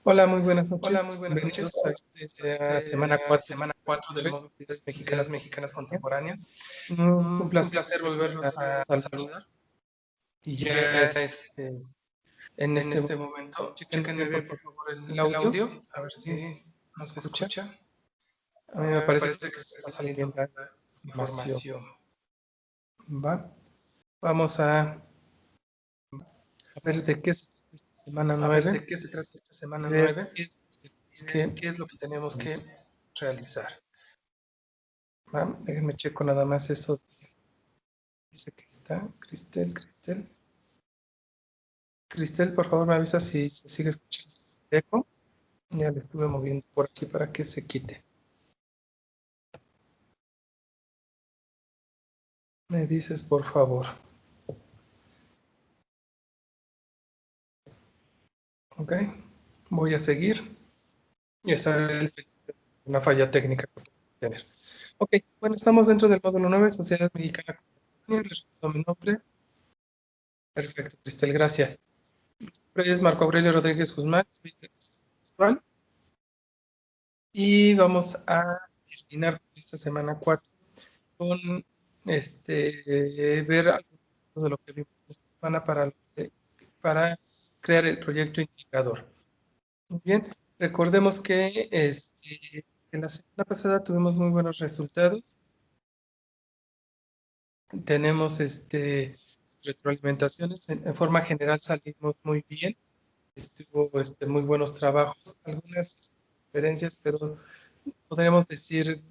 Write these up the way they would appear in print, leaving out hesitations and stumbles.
Hola, muy buenas Hola, muy noches. buenas Bienvenidos noches. a esta semana 4 de Semana 4 del módulo de Sociedades Sociedades Mexicanas Mexicanas Contemporáneas. Contemporáneas. Es un Es un placer placer volverlos volverlos a a saludar. saludar. Y Y ya ya en en este este momento, momento, chequen chequen bien, por favor el el audio. audio, a ver ¿Sí? si ¿Se nos escucha? escucha. A A mí mí me me parece que parece se que se está está saliendo saliendo la la información. información. ¿Va? Vamos a ver de qué se trata esta semana A ver 9 de qué se trata esta y semana ver 9 qué y es ver que qué es lo que tenemos que realizar. realizar. ¿Va? Déjenme checo nada más eso. Dice que está Cristel. Cristel, por favor, me avisa si se sigue escuchando el eco. Ya le estuve moviendo por aquí para que se quite. Me dices, por favor. Ok. Voy a seguir. Y esa es una falla técnica que podemos tener. Ok. Bueno, estamos dentro del módulo 9, Sociedad Mexicana Contemporánea. Les recuerdo mi nombre. Perfecto, Cristel, gracias. Mi nombre es Marco Aurelio Rodríguez Guzmán. Soy visual. Y vamos a terminar esta semana 4 con ver algo de lo que vimos esta semana para crear el proyecto integrador. Muy bien, recordemos que en la semana pasada tuvimos muy buenos resultados. Tenemos retroalimentaciones. En forma general salimos muy bien. Estuvo muy buenos trabajos, algunas diferencias, pero podríamos decir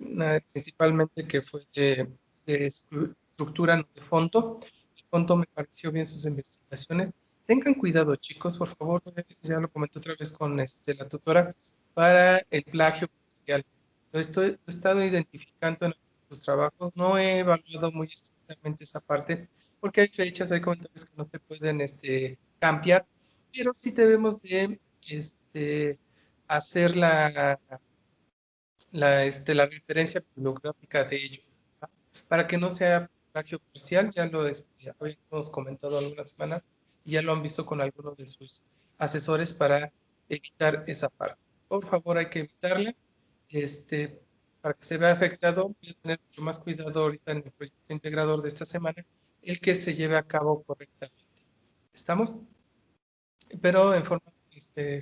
principalmente que fue de estructura, no de fondo. El fondo me pareció bien sus investigaciones. Tengan cuidado, chicos, por favor, ya lo comenté otra vez con la tutora, para el plagio parcial. He estado identificando en sus trabajos, no he evaluado muy estrictamente esa parte, porque hay fechas, hay comentarios que no se pueden cambiar, pero sí debemos de hacer la referencia bibliográfica de ello, ¿no? Para que no sea plagio parcial, ya lo habíamos comentado algunas semanas y ya lo han visto con algunos de sus asesores para evitar esa parte. Por favor, hay que evitarla. Para que se vea afectado, voy a tener mucho más cuidado ahorita en el proyecto integrador de esta semana, el que se lleve a cabo correctamente. ¿Estamos? Pero en forma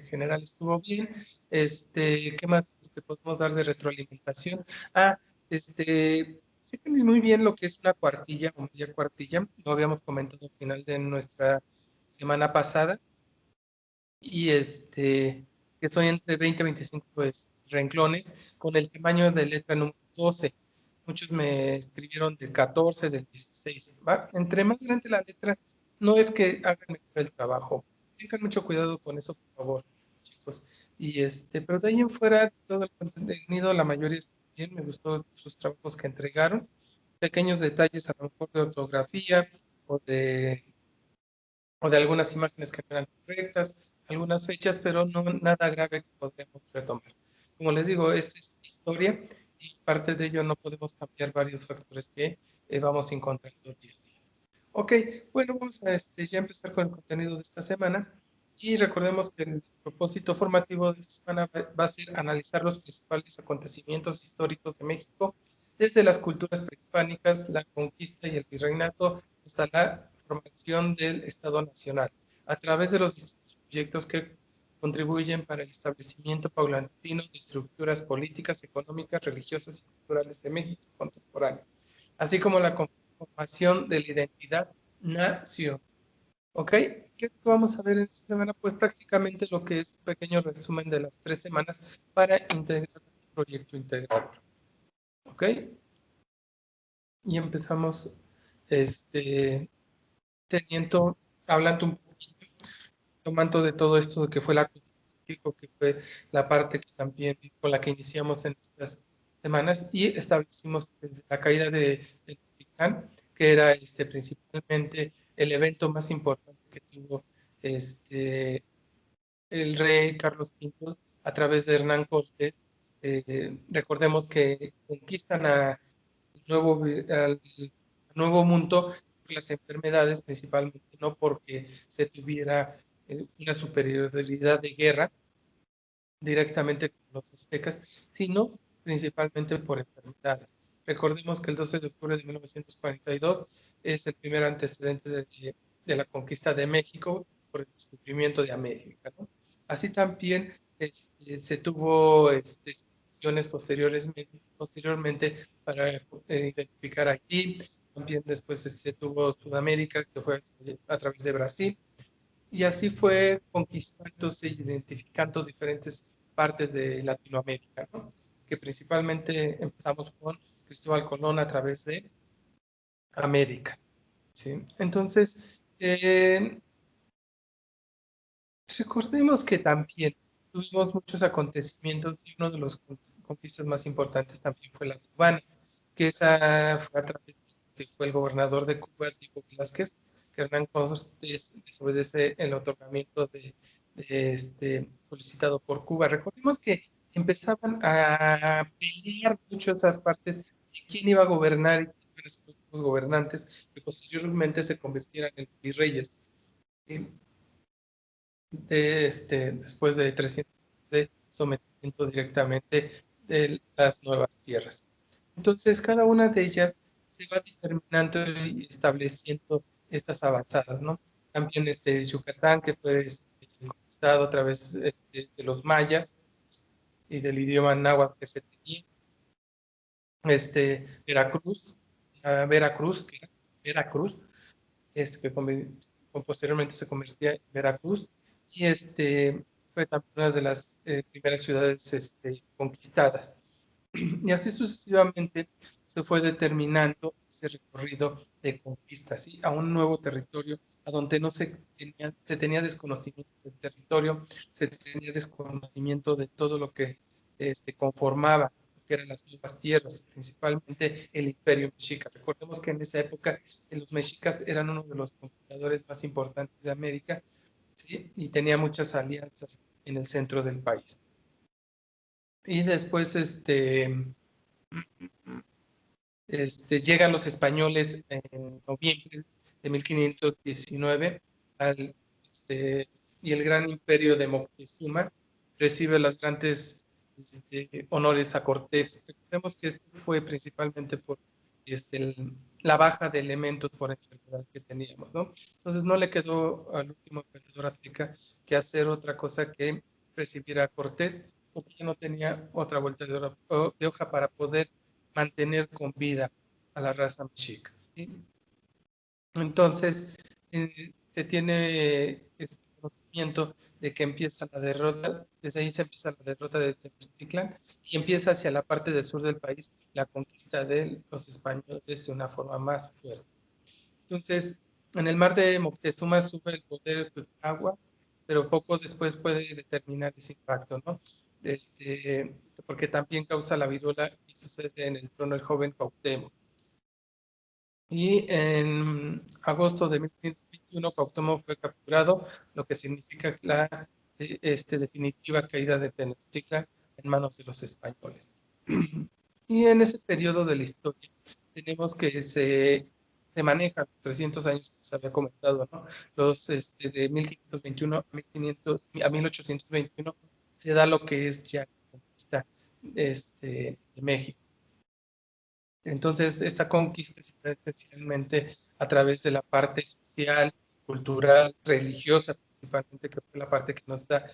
general estuvo bien. ¿Qué más podemos dar de retroalimentación? Chequen muy bien lo que es una cuartilla o media cuartilla. Lo habíamos comentado al final de nuestra semana pasada. Y que son entre 20 y 25 renglones con el tamaño de letra número 12. Muchos me escribieron del 14, del 16. ¿Va? Entre más grande la letra, no es que hagan mejor el trabajo. Tengan mucho cuidado con eso, por favor, chicos. Pero de ahí en fuera, todo el contenido, la mayoría está bien. Me gustó sus trabajos que entregaron. Pequeños detalles, a lo mejor de ortografía o de algunas imágenes que no eran correctas, algunas fechas, pero no nada grave que podremos retomar. Como les digo, es historia y parte de ello no podemos cambiar varios factores que vamos encontrando día a día. Ok, bueno, vamos a ya empezar con el contenido de esta semana y recordemos que el propósito formativo de esta semana va a ser analizar los principales acontecimientos históricos de México desde las culturas prehispánicas, la conquista y el virreinato hasta la formación del Estado Nacional, a través de los distintos proyectos que contribuyen para el establecimiento paulatino de estructuras políticas, económicas, religiosas y culturales de México contemporáneo, así como la formación de la identidad nación. ¿Ok? ¿Qué vamos a ver en esta semana? Pues prácticamente lo que es un pequeño resumen de las 3 semanas para integrar el proyecto integrador. ¿Ok? Y empezamos teniendo, hablando un poquito, tomando de todo esto de que fue que fue la parte que también con la que iniciamos en estas semanas y establecimos desde la caída de Tizicán, que era principalmente el evento más importante que tuvo este, el rey Carlos V a través de Hernán Cortés. Recordemos que conquistan al nuevo mundo por las enfermedades, principalmente, no porque se tuviera una superioridad de guerra, directamente con los aztecas, sino principalmente por enfermedades. Recordemos que el 12 de octubre de 1942 es el primer antecedente de la conquista de México por el descubrimiento de América, ¿no? Así también se tuvo expediciones posteriormente para identificar Haití, también después se tuvo Sudamérica, que fue a través de Brasil, y así fue conquistándose y identificando diferentes partes de Latinoamérica, ¿no? Que principalmente empezamos con Cristóbal Colón a través de América, ¿sí? Entonces, recordemos que también tuvimos muchos acontecimientos y uno de los conquistas más importantes también fue la cubana, que esa fue a través de que fue el gobernador de Cuba, Diego Velázquez, que Hernán Cortés desobedece el otorgamiento solicitado por Cuba. Recordemos que empezaban a pelear mucho esas partes de quién iba a gobernar y quién iban a ser los gobernantes, que posteriormente se convirtieran en virreyes. ¿Sí? Después de 300 de sometimiento directamente de las nuevas tierras. Entonces, cada una de ellas se va determinando y estableciendo estas avanzadas, ¿no? También Yucatán, que fue conquistado a través de los mayas y del idioma náhuatl que se tenía. Veracruz, que era Veracruz, que posteriormente se convertía en Veracruz, y fue también una de las primeras ciudades conquistadas. Y así sucesivamente se fue determinando ese recorrido de conquista, ¿sí? A un nuevo territorio, a donde no se tenía desconocimiento del territorio, se tenía desconocimiento de todo lo que conformaba que eran las nuevas tierras, principalmente el Imperio Mexica. Recordemos que en esa época los mexicas eran uno de los conquistadores más importantes de América, ¿sí? Y tenía muchas alianzas en el centro del país. Y después llegan los españoles en noviembre de 1519 al, y el gran imperio de Moctezuma recibe los grandes honores a Cortés. Recordemos que esto fue principalmente por la baja de elementos por enfermedad que teníamos, ¿no? Entonces no le quedó al último emperador azteca que hacer otra cosa que recibir a Cortés, porque ya no tenía otra vuelta de hoja para poder mantener con vida a la raza mexica, ¿sí? Entonces, se tiene este conocimiento de que empieza la derrota, desde ahí se empieza la derrota de Tenochtitlan y empieza hacia la parte del sur del país la conquista de los españoles de una forma más fuerte. Entonces, en el mar de Moctezuma sube el poder del agua, pero poco después puede determinar ese impacto, ¿no? Porque también causa la viruela y sucede en el trono el joven Cuauhtémoc. Y en agosto de 1521 Cuauhtémoc fue capturado, lo que significa la definitiva caída de Tenochtitlan en manos de los españoles. Y en ese periodo de la historia tenemos que se manejan 300 años que se había comentado, ¿no? Los de 1521 a 1821 se da lo que es ya la conquista de México. Entonces, esta conquista se da esencialmente a través de la parte social, cultural, religiosa, principalmente, que fue la parte que nos da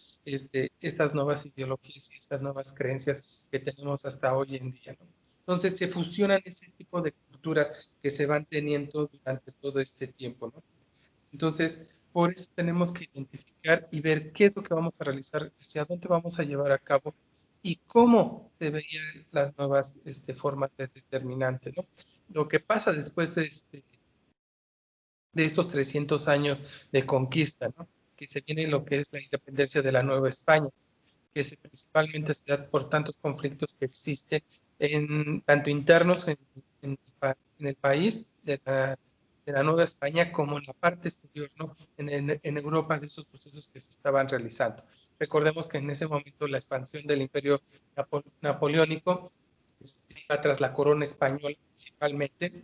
estas nuevas ideologías y estas nuevas creencias que tenemos hasta hoy en día, ¿no? Entonces, se fusionan ese tipo de culturas que se van teniendo durante todo este tiempo, ¿no? Entonces, por eso tenemos que identificar y ver qué es lo que vamos a realizar, hacia dónde vamos a llevar a cabo y cómo se veían las nuevas formas de determinante, ¿no? Lo que pasa después de estos 300 años de conquista, ¿no? Que se viene lo que es la independencia de la Nueva España, que principalmente se da por tantos conflictos que existen, tanto internos en el país de la Nueva España como en la parte exterior, ¿no? En Europa, de esos sucesos que se estaban realizando. Recordemos que en ese momento la expansión del imperio napoleónico iba tras la corona española principalmente.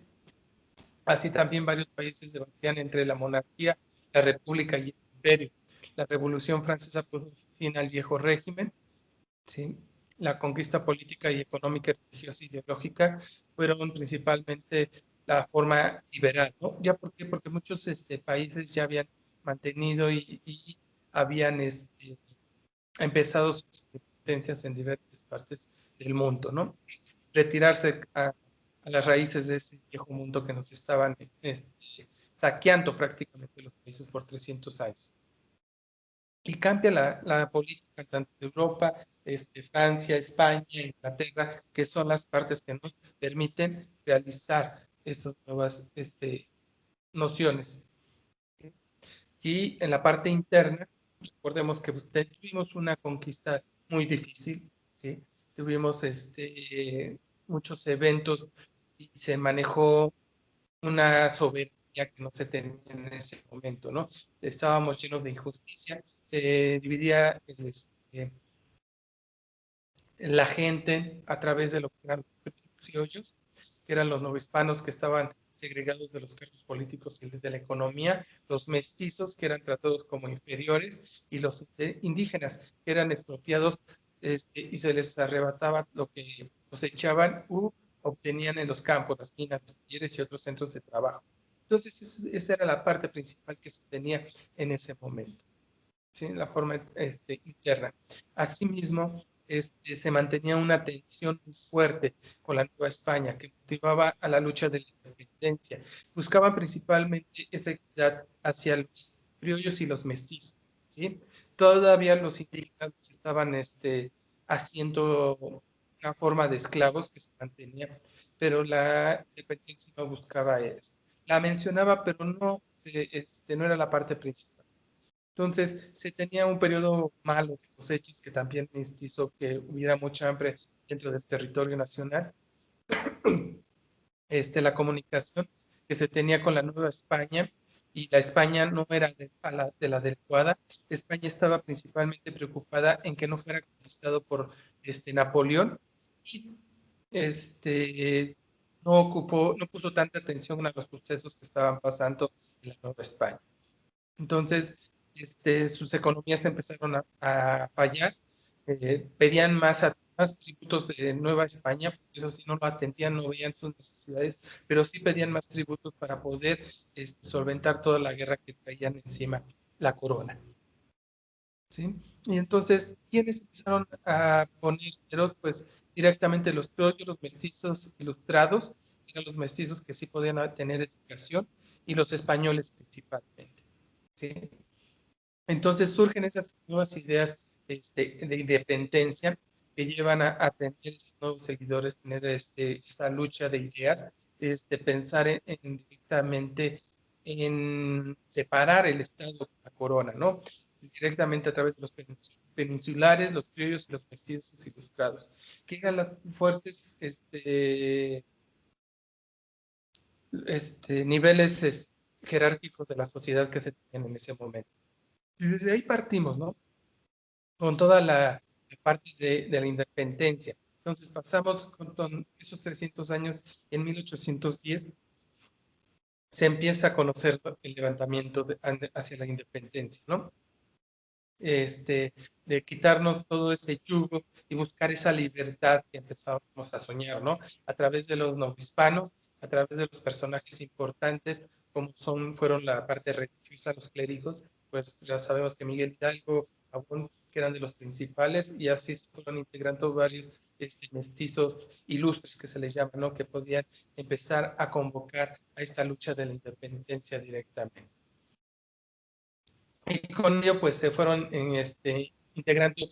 Así también varios países debatían entre la monarquía, la república y el imperio. La Revolución Francesa puso fin al viejo régimen ¿sí? La conquista política y económica, religiosa y ideológica fueron principalmente la forma liberal, ¿no? ¿Ya por qué? Porque muchos países ya habían mantenido y habían empezado sus potencias en diversas partes del mundo, ¿no? Retirarse a las raíces de ese viejo mundo que nos estaban saqueando prácticamente los países por 300 años. Y cambia la política tanto de Europa, Francia, España, Inglaterra, que son las partes que nos permiten realizar estas nuevas nociones. Y en la parte interna, recordemos que usted tuvimos una conquista muy difícil, ¿sí? Tuvimos muchos eventos y se manejó una soberanía que no se tenía en ese momento, ¿no? Estábamos llenos de injusticia, se dividía la gente a través de lo que eran los criollos, que eran los novohispanos que estaban segregados de los cargos políticos y de la economía, los mestizos que eran tratados como inferiores y los indígenas que eran expropiados y se les arrebataba lo que cosechaban u obtenían en los campos, las minas, los talleres y otros centros de trabajo. Entonces, esa era la parte principal que se tenía en ese momento, ¿sí? La forma interna. Asimismo, se mantenía una tensión muy fuerte con la Nueva España, que motivaba a la lucha de la independencia. Buscaban principalmente esa equidad hacia los criollos y los mestizos, ¿sí? Todavía los indígenas estaban haciendo una forma de esclavos que se mantenían, pero la independencia no buscaba eso. La mencionaba, pero no, no era la parte principal. Entonces, se tenía un periodo malo de cosechas que también hizo que hubiera mucha hambre dentro del territorio nacional. La comunicación que se tenía con la Nueva España y la España no era de la adecuada. España estaba principalmente preocupada en que no fuera conquistado por Napoleón y no puso tanta atención a los sucesos que estaban pasando en la Nueva España. Entonces, sus economías empezaron a fallar, pedían más tributos de Nueva España, porque eso sí no lo atendían, no veían sus necesidades, pero sí pedían más tributos para poder solventar toda la guerra que traían encima la corona. ¿Sí? Y entonces, ¿quiénes empezaron a poner ceros? Pues directamente los criollos, los mestizos ilustrados, eran los mestizos que sí podían tener educación, y los españoles principalmente. ¿Sí? Entonces surgen esas nuevas ideas de independencia que llevan a tener estos nuevos seguidores, tener esta lucha de ideas, pensar directamente en separar el Estado de la corona, ¿no? Directamente a través de los peninsulares, los criollos y los mestizos ilustrados, que eran las fuertes niveles jerárquicos de la sociedad que se tenían en ese momento. Y desde ahí partimos, ¿no? Con toda la parte de la independencia. Entonces pasamos con esos 300 años, en 1810 se empieza a conocer el levantamiento hacia la independencia, ¿no? De quitarnos todo ese yugo y buscar esa libertad que empezábamos a soñar, ¿no? A través de los novohispanos, a través de los personajes importantes, como fueron la parte religiosa, los clérigos, pues ya sabemos que Miguel Hidalgo, Pavón, que eran de los principales, y así se fueron integrando varios mestizos ilustres que se les llama, ¿no? Que podían empezar a convocar a esta lucha de la independencia directamente. Y con ello pues se fueron integrando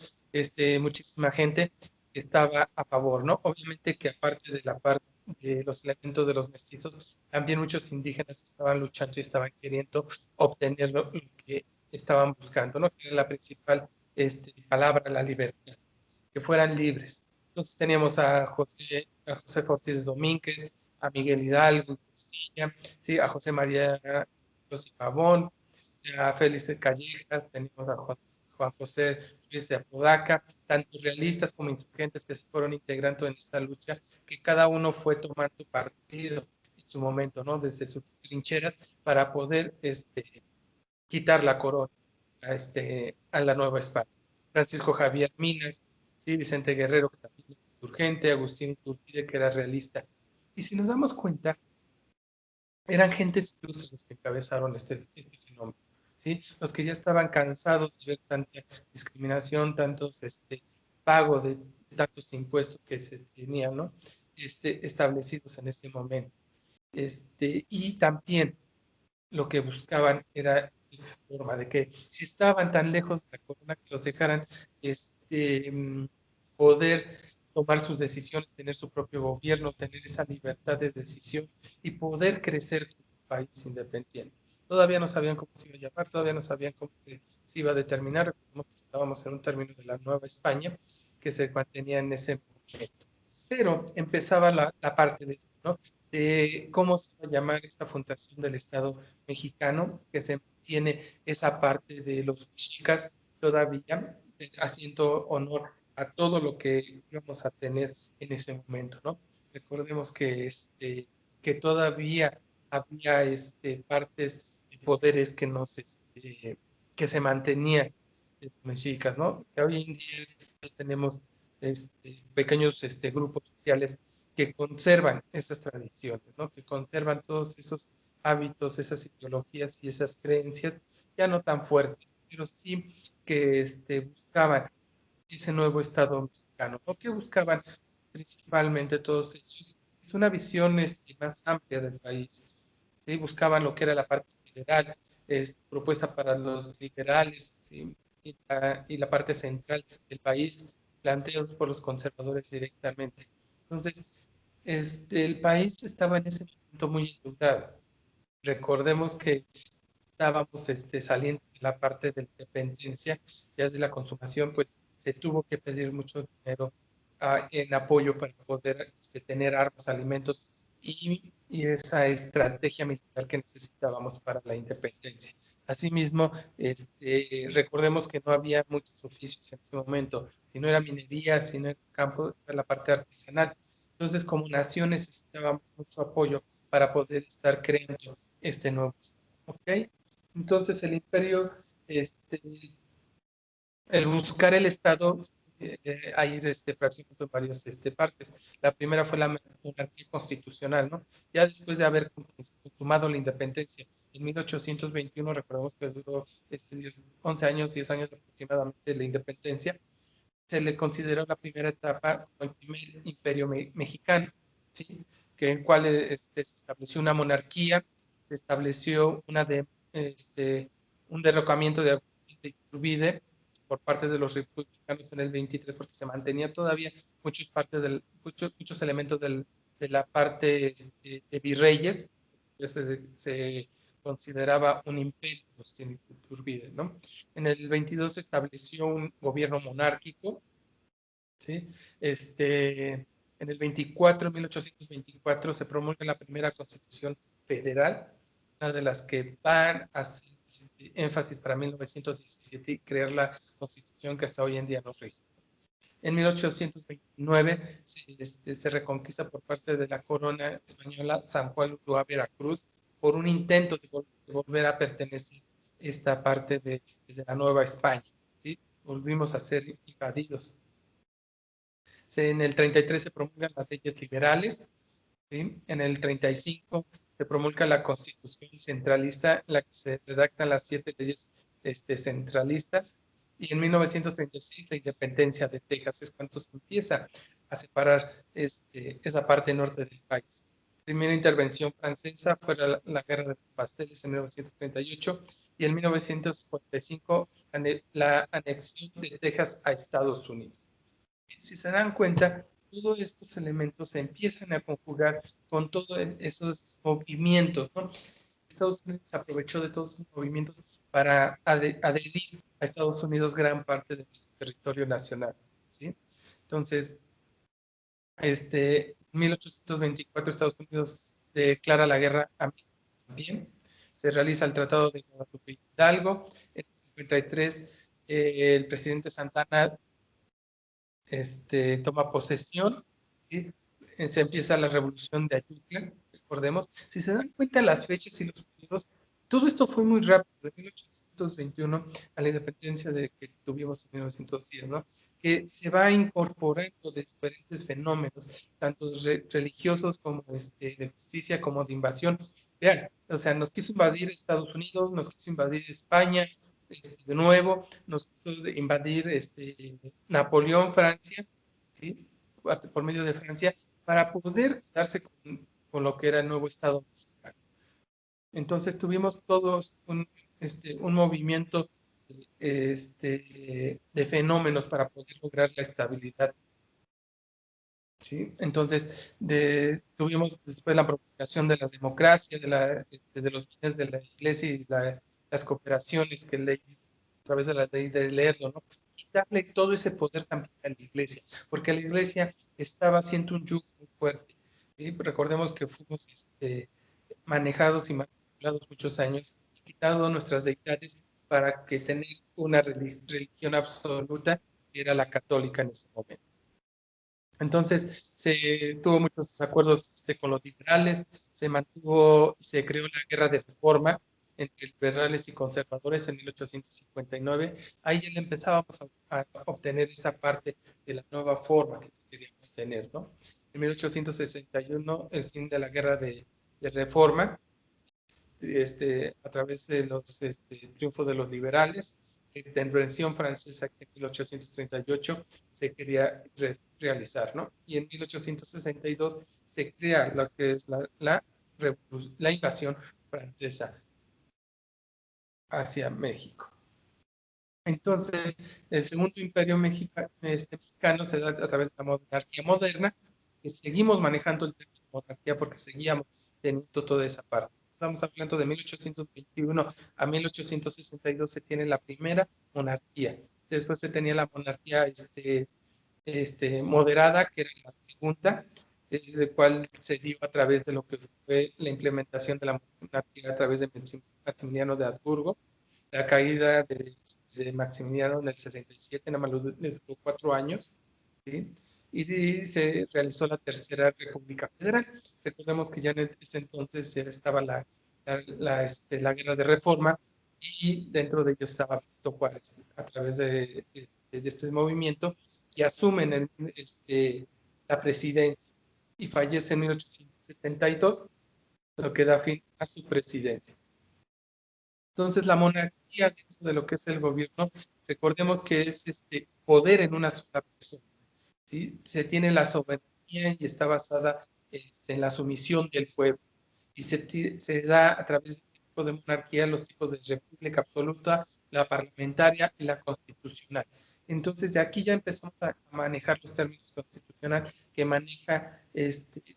muchísima gente que estaba a favor, ¿no? Obviamente que aparte de la parte de los elementos de los mestizos, también muchos indígenas estaban luchando y estaban queriendo obtener lo que estaban buscando, ¿no? Que era la principal palabra, la libertad, que fueran libres. Entonces teníamos a José Ortiz Domínguez, a Miguel Hidalgo, ¿sí? A José María José Pavón, a Félix de Callejas, tenemos a Juan José Ruiz de Apodaca, tanto realistas como insurgentes que se fueron integrando en esta lucha, que cada uno fue tomando partido en su momento, ¿no? Desde sus trincheras para poder quitar la corona a la Nueva España. Francisco Javier Minas ¿sí? Vicente Guerrero, que también era insurgente, Agustín Iturbide, que era realista. Y si nos damos cuenta, eran gentes ilustres los que encabezaron este fenómeno, ¿sí? Los que ya estaban cansados de ver tanta discriminación, tantos pago de tantos impuestos que se tenían, ¿no? Establecidos en este momento. Y también lo que buscaban era forma de que si estaban tan lejos de la corona, que los dejaran poder tomar sus decisiones, tener su propio gobierno, tener esa libertad de decisión y poder crecer como un país independiente. Todavía no sabían cómo se iba a llamar, todavía no sabían cómo se iba a determinar. Recordemos que estábamos en un término de la Nueva España que se mantenía en ese momento. Pero empezaba la parte de esto, ¿no? De cómo se va a llamar esta fundación del Estado mexicano, que se tiene esa parte de los mexicas todavía, haciendo honor a todo lo que íbamos a tener en ese momento, ¿no? Recordemos que todavía había partes de poderes que, que se mantenían de los mexicas, ¿no? Que hoy en día tenemos pequeños grupos sociales que conservan esas tradiciones, ¿no? Que conservan todos esos hábitos, esas ideologías y esas creencias, ya no tan fuertes, pero sí que buscaban ese nuevo Estado mexicano, ¿no? Que buscaban principalmente todos ellos. Es una visión más amplia del país, ¿sí? Buscaban lo que era la parte federal, propuesta para los liberales, ¿sí? Y la parte central del país, planteados por los conservadores directamente. Entonces, el país estaba en ese momento muy endeudado. Recordemos que estábamos saliendo de la parte de la independencia, ya de la consumación, pues se tuvo que pedir mucho dinero en apoyo para poder tener armas, alimentos y esa estrategia militar que necesitábamos para la independencia. Asimismo, recordemos que no había muchos oficios en ese momento, si no era minería, si no era campo, era la parte artesanal. Entonces, como nación necesitábamos mucho apoyo para poder estar creando este nuevo Estado. ¿Ok? Entonces el imperio, el buscar el Estado, hay fraccionado en varias partes. La primera fue la monarquía constitucional, ¿no? Ya después de haber consumado la independencia en 1821, recordemos que duró 11 años, 10 años aproximadamente la independencia, se le consideró la primera etapa como el primer imperio mexicano, ¿sí? Que en el cual se estableció una monarquía, se estableció un derrocamiento de Agustín de Iturbide por parte de los republicanos en el 23, porque se mantenía todavía muchos elementos de la parte de virreyes, que se consideraba un imperio sin Iturbide, ¿no? En el 22 se estableció un gobierno monárquico, ¿sí? En el 24, 1824, se promulga la primera Constitución Federal, una de las que van a hacer énfasis para 1917 y crear la Constitución que hasta hoy en día nos rige. En 1829 se reconquista por parte de la corona española San Juan Ulúa, Veracruz, por un intento de volver a pertenecer esta parte de la Nueva España, ¿sí? Volvimos a ser invadidos. En el 33 se promulgan las leyes liberales, ¿sí? En el 35 se promulga la Constitución centralista, en la que se redactan las 7 leyes centralistas, y en 1936 la independencia de Texas es cuando se empieza a separar esa parte norte del país. Primera intervención francesa fue la Guerra de los Pasteles en 1938 y en 1945 la anexión de Texas a Estados Unidos. Si se dan cuenta, todos estos elementos se empiezan a conjugar con todos esos movimientos, ¿no? Estados Unidos se aprovechó de todos esos movimientos para adherir a Estados Unidos gran parte de su territorio nacional, ¿sí? Entonces, en 1824 Estados Unidos declara la guerra a México también. Se realiza el Tratado de Guadalupe Hidalgo. En el 53, el presidente Santana toma posesión, ¿sí? Se empieza la revolución de Ayutla, recordemos. Si se dan cuenta las fechas y los periodos, todo esto fue muy rápido. De 1921 a la independencia que tuvimos en 1910, ¿no? Que se va incorporando diferentes fenómenos, tanto religiosos como de justicia, como de invasión. Vean, o sea, nos quiso invadir Estados Unidos, nos quiso invadir España, de nuevo, nos quiso invadir Napoleón, Francia, ¿sí? Por medio de Francia, para poder quedarse con lo que era el nuevo Estado mexicano. Entonces tuvimos todos un movimiento de fenómenos para poder lograr la estabilidad. ¿Sí? Entonces, tuvimos después la propagación de la democracia, de los bienes de la iglesia y las cooperaciones que leí a través de la ley de Lerdo, ¿no? Quitarle todo ese poder también a la iglesia, porque la iglesia estaba haciendo un yugo muy fuerte. ¿Sí? Recordemos que fuimos manejados y manipulados muchos años, quitando nuestras deidades para que tener una religión absoluta, que era la católica en ese momento. Entonces, se tuvo muchos desacuerdos con los liberales, se creó la guerra de reforma entre liberales y conservadores en 1859. Ahí ya empezábamos a obtener esa parte de la nueva forma que queríamos tener, ¿no? En 1861, el fin de la guerra de reforma, a través de los triunfos de los liberales, la intervención francesa que en 1838 se quería realizar, ¿no? Y en 1862 se crea lo que es la invasión francesa hacia México. Entonces, el segundo imperio mexicano se da a través de la monarquía moderna, que seguimos manejando el término monarquía porque seguíamos teniendo toda esa parte. Estamos hablando de 1821 a 1862 se tiene la primera monarquía. Después se tenía la monarquía moderada, que era la segunda, de cual se dio a través de lo que fue la implementación de la monarquía a través de Maximiliano de Habsburgo, la caída de Maximiliano en el 67, nada más le duró 4 años, ¿sí? Y se realizó la Tercera República Federal. Recordemos que ya en ese entonces ya estaba la guerra de reforma y dentro de ello estaba Benito Juárez a través de este movimiento y asumen la presidencia y fallece en 1872, lo que da fin a su presidencia. Entonces, la monarquía dentro de lo que es el gobierno, recordemos que es poder en una sola persona. ¿Sí? Se tiene la soberanía y está basada en la sumisión del pueblo. Y se da a través del tipo de monarquía los tipos de república absoluta, la parlamentaria y la constitucional. Entonces, de aquí ya empezamos a manejar los términos constitucional que maneja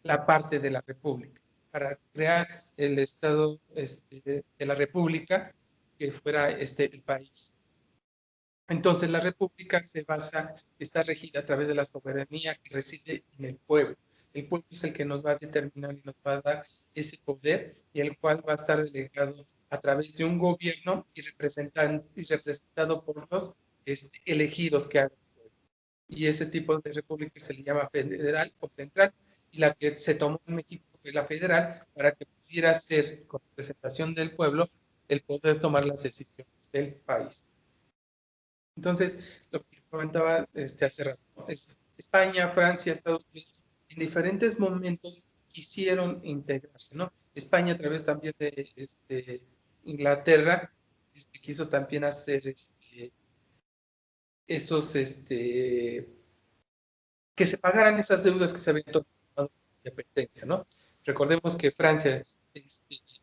la parte de la república para crear el Estado de la República, que fuera el país. Entonces, la República está regida a través de la soberanía que reside en el pueblo. El pueblo es el que nos va a determinar y nos va a dar ese poder y el cual va a estar delegado a través de un gobierno y representado por los elegidos que hagan. Y ese tipo de república se le llama federal o central, y la que se tomó en México fue la federal para que pudiera ser, con representación del pueblo, el poder tomar las decisiones del país. Entonces, lo que comentaba hace rato, ¿no? Es España, Francia, Estados Unidos, en diferentes momentos quisieron integrarse, ¿no? España a través también de Inglaterra, quiso también hacer esos, que se pagaran esas deudas que se habían tomado de independencia, ¿no? Recordemos que Francia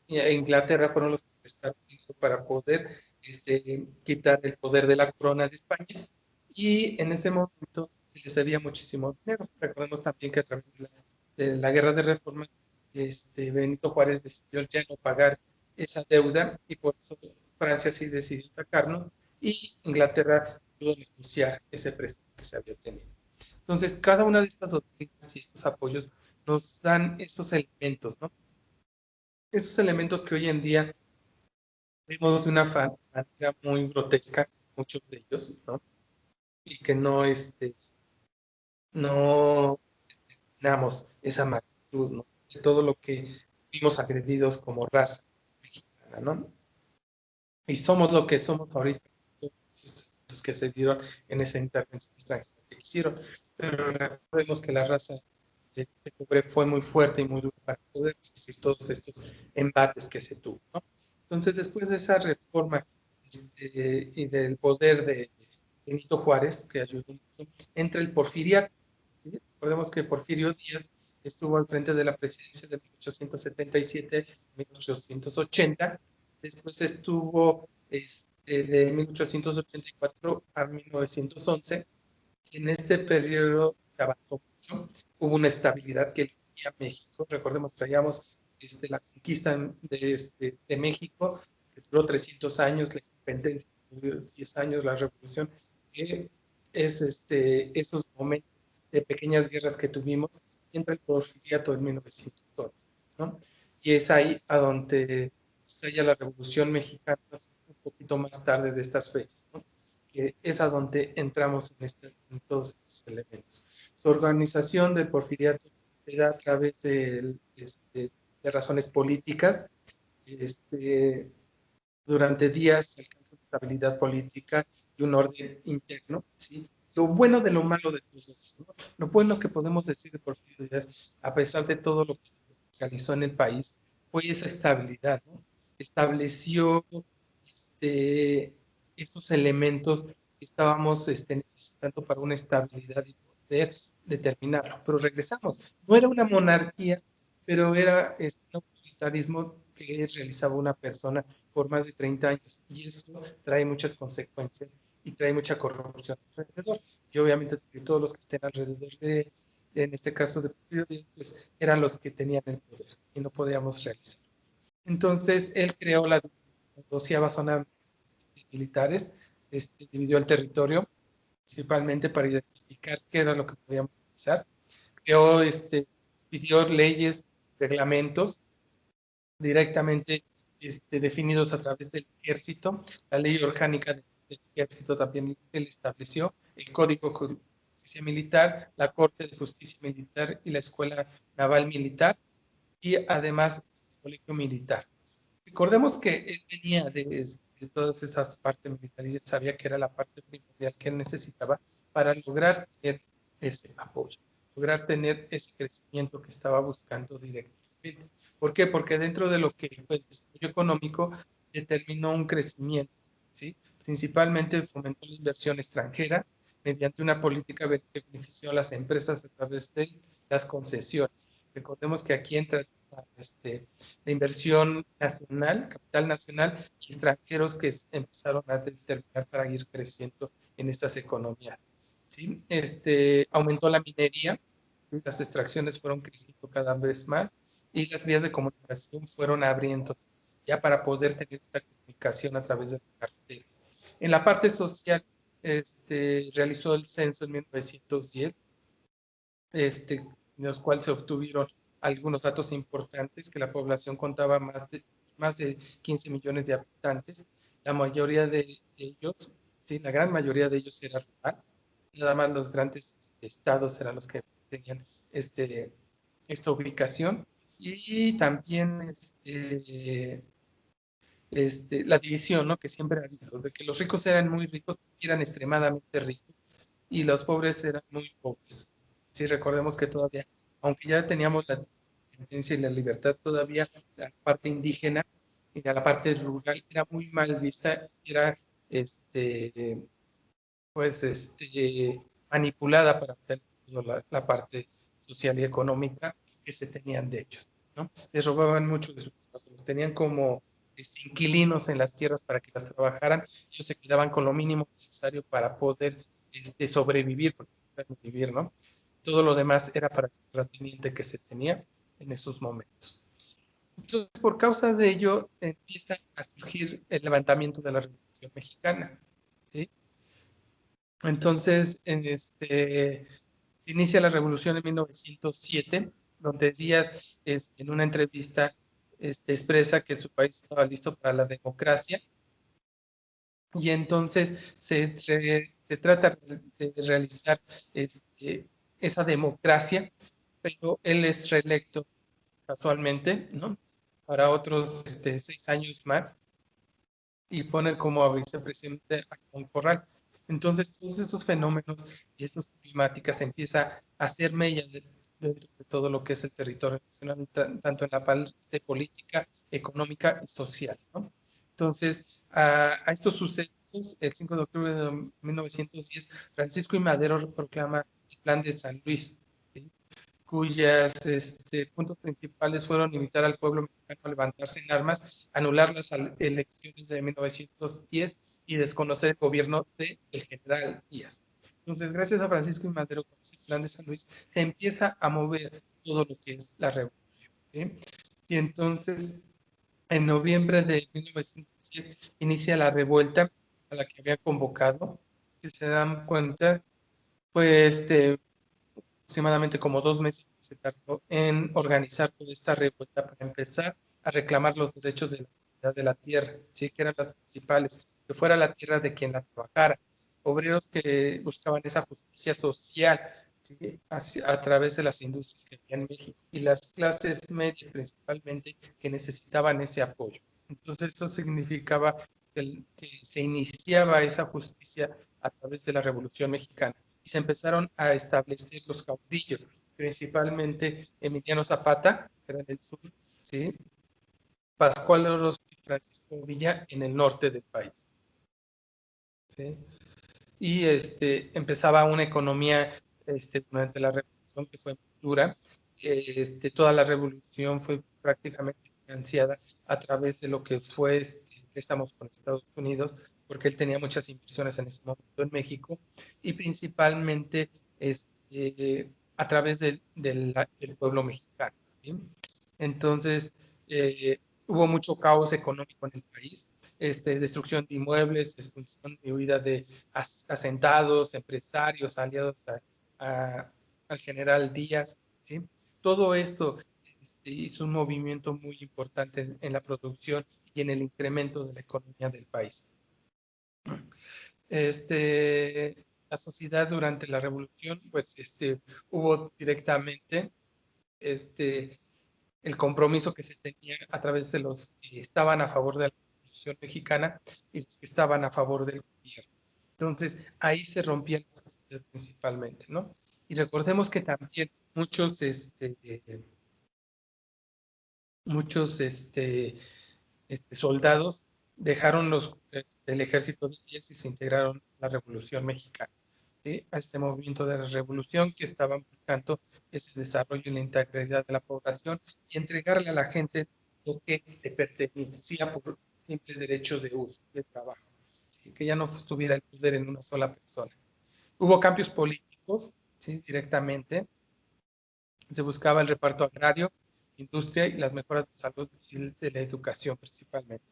e Inglaterra fueron los que prestaron para poder quitar el poder de la corona de España, y en ese momento se les debía muchísimo dinero. Recordemos también que a través de la guerra de reforma, Benito Juárez decidió ya no pagar esa deuda, y por eso Francia sí decidió atacarnos, y Inglaterra pudo negociar ese préstamo que se había tenido. Entonces, cada una de estas doctrinas y estos apoyos nos dan estos elementos, ¿no? Esos elementos que hoy en día vemos de una manera muy grotesca, muchos de ellos, ¿no? Y que no tenemos esa magnitud, ¿no? De todo lo que fuimos agredidos como raza mexicana, ¿no? y somos lo que somos ahorita, los que se dieron en esa intervención extranjera que hicieron. Pero recordemos que la raza de Cobre fue muy fuerte y muy dura para poder resistir todos estos embates que se tuvo, ¿no? Entonces, después de esa reforma y del poder de Benito Juárez, que ayudó mucho, entra el porfiriato. ¿Sí? Recordemos que Porfirio Díaz estuvo al frente de la presidencia de 1877 a 1880, después estuvo de 1884 a 1911. En este periodo se avanzó mucho, hubo una estabilidad que elegía México. Recordemos, traíamos la conquista de México, que duró 300 años, la independencia duró 10 años, la revolución, que es esos momentos de pequeñas guerras que tuvimos, entre el porfiriato en 1911, ¿no? Y es ahí a donde estalla la Revolución Mexicana, un poquito más tarde de estas fechas, ¿no? Que es a donde entramos en todos estos elementos. Su organización del porfiriato era a través de razones políticas. Durante días se alcanza estabilidad política y un orden interno, ¿sí? Lo bueno de lo malo de todo eso, ¿no? Lo bueno que podemos decir de Porfirio Díaz, a pesar de todo lo que realizó en el país, fue esa estabilidad, ¿no? Estableció estos elementos que estábamos necesitando para una estabilidad y poder determinarlo. Pero regresamos, no era una monarquía, pero era un autoritarismo que realizaba una persona por más de 30 años y eso trae muchas consecuencias y trae mucha corrupción alrededor. Y obviamente todos los que estén alrededor en este caso de Porfirio Díaz, pues eran los que tenían el poder y no podíamos realizar. Entonces él creó la 12ª zona militares, dividió el territorio principalmente para identificar qué era lo que podíamos realizar. Creó, pidió leyes, reglamentos directamente definidos a través del ejército. La ley orgánica del ejército también él estableció, el Código de Justicia Militar, la Corte de Justicia Militar y la Escuela Naval Militar, y además el Colegio Militar. Recordemos que él venía de todas esas partes militares y sabía que era la parte primordial que él necesitaba para lograr tener ese apoyo, lograr tener ese crecimiento que estaba buscando directamente. ¿Por qué? Porque dentro de lo que fue el desarrollo económico determinó un crecimiento, ¿sí? Principalmente fomentó la inversión extranjera mediante una política que benefició a las empresas a través de las concesiones. Recordemos que aquí entra la inversión nacional, capital nacional y extranjeros que empezaron a determinar para ir creciendo en estas economías. ¿Sí? Aumentó la minería, ¿sí? Las extracciones fueron creciendo cada vez más y las vías de comunicación fueron abriendo ya para poder tener esta comunicación a través de la carretera. En la parte social, realizó el censo en 1910, en los cuales se obtuvieron algunos datos importantes, que la población contaba más de 15 millones de habitantes. La mayoría de ellos, sí, la gran mayoría de ellos era rural. Nada más los grandes estados eran los que tenían esta ubicación. Y también la división, ¿no? Que siempre ha habido, de que los ricos eran muy ricos, eran extremadamente ricos, y los pobres eran muy pobres. Sí, recordemos que todavía, aunque ya teníamos la independencia y la libertad, todavía la parte indígena y la parte rural era muy mal vista, era pues manipulada para obtener la parte social y económica que se tenían de ellos, ¿no? Les robaban mucho de su trabajo, tenían como inquilinos en las tierras para que las trabajaran, ellos se quedaban con lo mínimo necesario para poder sobrevivir, porque vivir, ¿no? Todo lo demás era para el terrateniente que se tenía en esos momentos. Entonces, por causa de ello, empieza a surgir el levantamiento de la Revolución Mexicana, ¿sí? Entonces, se inicia la revolución en 1907, donde Díaz, en una entrevista, expresa que su país estaba listo para la democracia, y entonces se trata de realizar esa democracia, pero él es reelecto casualmente, ¿no? Para otros 6 años más, y pone como a vicepresidente a Juan Corral. Entonces, todos estos fenómenos y estas problemáticas empiezan a hacer mella dentro de todo lo que es el territorio nacional, tanto en la parte política, económica y social, ¿no? Entonces, a estos sucesos, el 5 de octubre de 1910, Francisco I. Madero proclama el Plan de San Luis, ¿sí? Cuyos puntos principales fueron invitar al pueblo mexicano a levantarse en armas, anular las elecciones de 1910 y desconocer el gobierno del general Díaz. Entonces, gracias a Francisco y Madero con ese plan de San Luis, se empieza a mover todo lo que es la revolución, ¿sí? Y entonces, en noviembre de 1910, inicia la revuelta a la que había convocado. Si se dan cuenta, pues aproximadamente como 2 meses se tardó en organizar toda esta revuelta para empezar a reclamar los derechos de la propiedad de la tierra, ¿sí? Que eran las principales, que fuera la tierra de quien la trabajara, obreros que buscaban esa justicia social, ¿sí? A través de las industrias que había en México y las clases medias principalmente que necesitaban ese apoyo. Entonces esto significaba que se iniciaba esa justicia a través de la Revolución Mexicana y se empezaron a establecer los caudillos, principalmente Emiliano Zapata, que era en el sur, ¿sí? Pascual Orozco y Francisco Villa en el norte del país, ¿sí? Y empezaba una economía durante la revolución que fue muy dura. Toda la revolución fue prácticamente financiada a través de lo que fue préstamos con Estados Unidos, porque él tenía muchas inversiones en ese momento en México, y principalmente a través del pueblo mexicano, ¿sí? Entonces, hubo mucho caos económico en el país, destrucción de inmuebles, expulsión y huida de asentados, empresarios, aliados al general Díaz, ¿sí? Todo esto hizo un movimiento muy importante en la producción y en el incremento de la economía del país. La sociedad durante la revolución, pues hubo directamente el compromiso que se tenía a través de los que estaban a favor de la Revolución Mexicana y los que estaban a favor del gobierno. Entonces, ahí se rompían las sociedades principalmente, ¿no? Y recordemos que también muchos soldados dejaron el ejército de 10 y se integraron a la Revolución Mexicana, ¿sí? A este movimiento de la revolución que estaban buscando ese desarrollo y la integridad de la población y entregarle a la gente lo que le pertenecía por simple derecho de uso, de trabajo, ¿sí? Que ya no tuviera el poder en una sola persona. Hubo cambios políticos, ¿sí? Directamente. Se buscaba el reparto agrario, industria y las mejoras de salud y de la educación principalmente.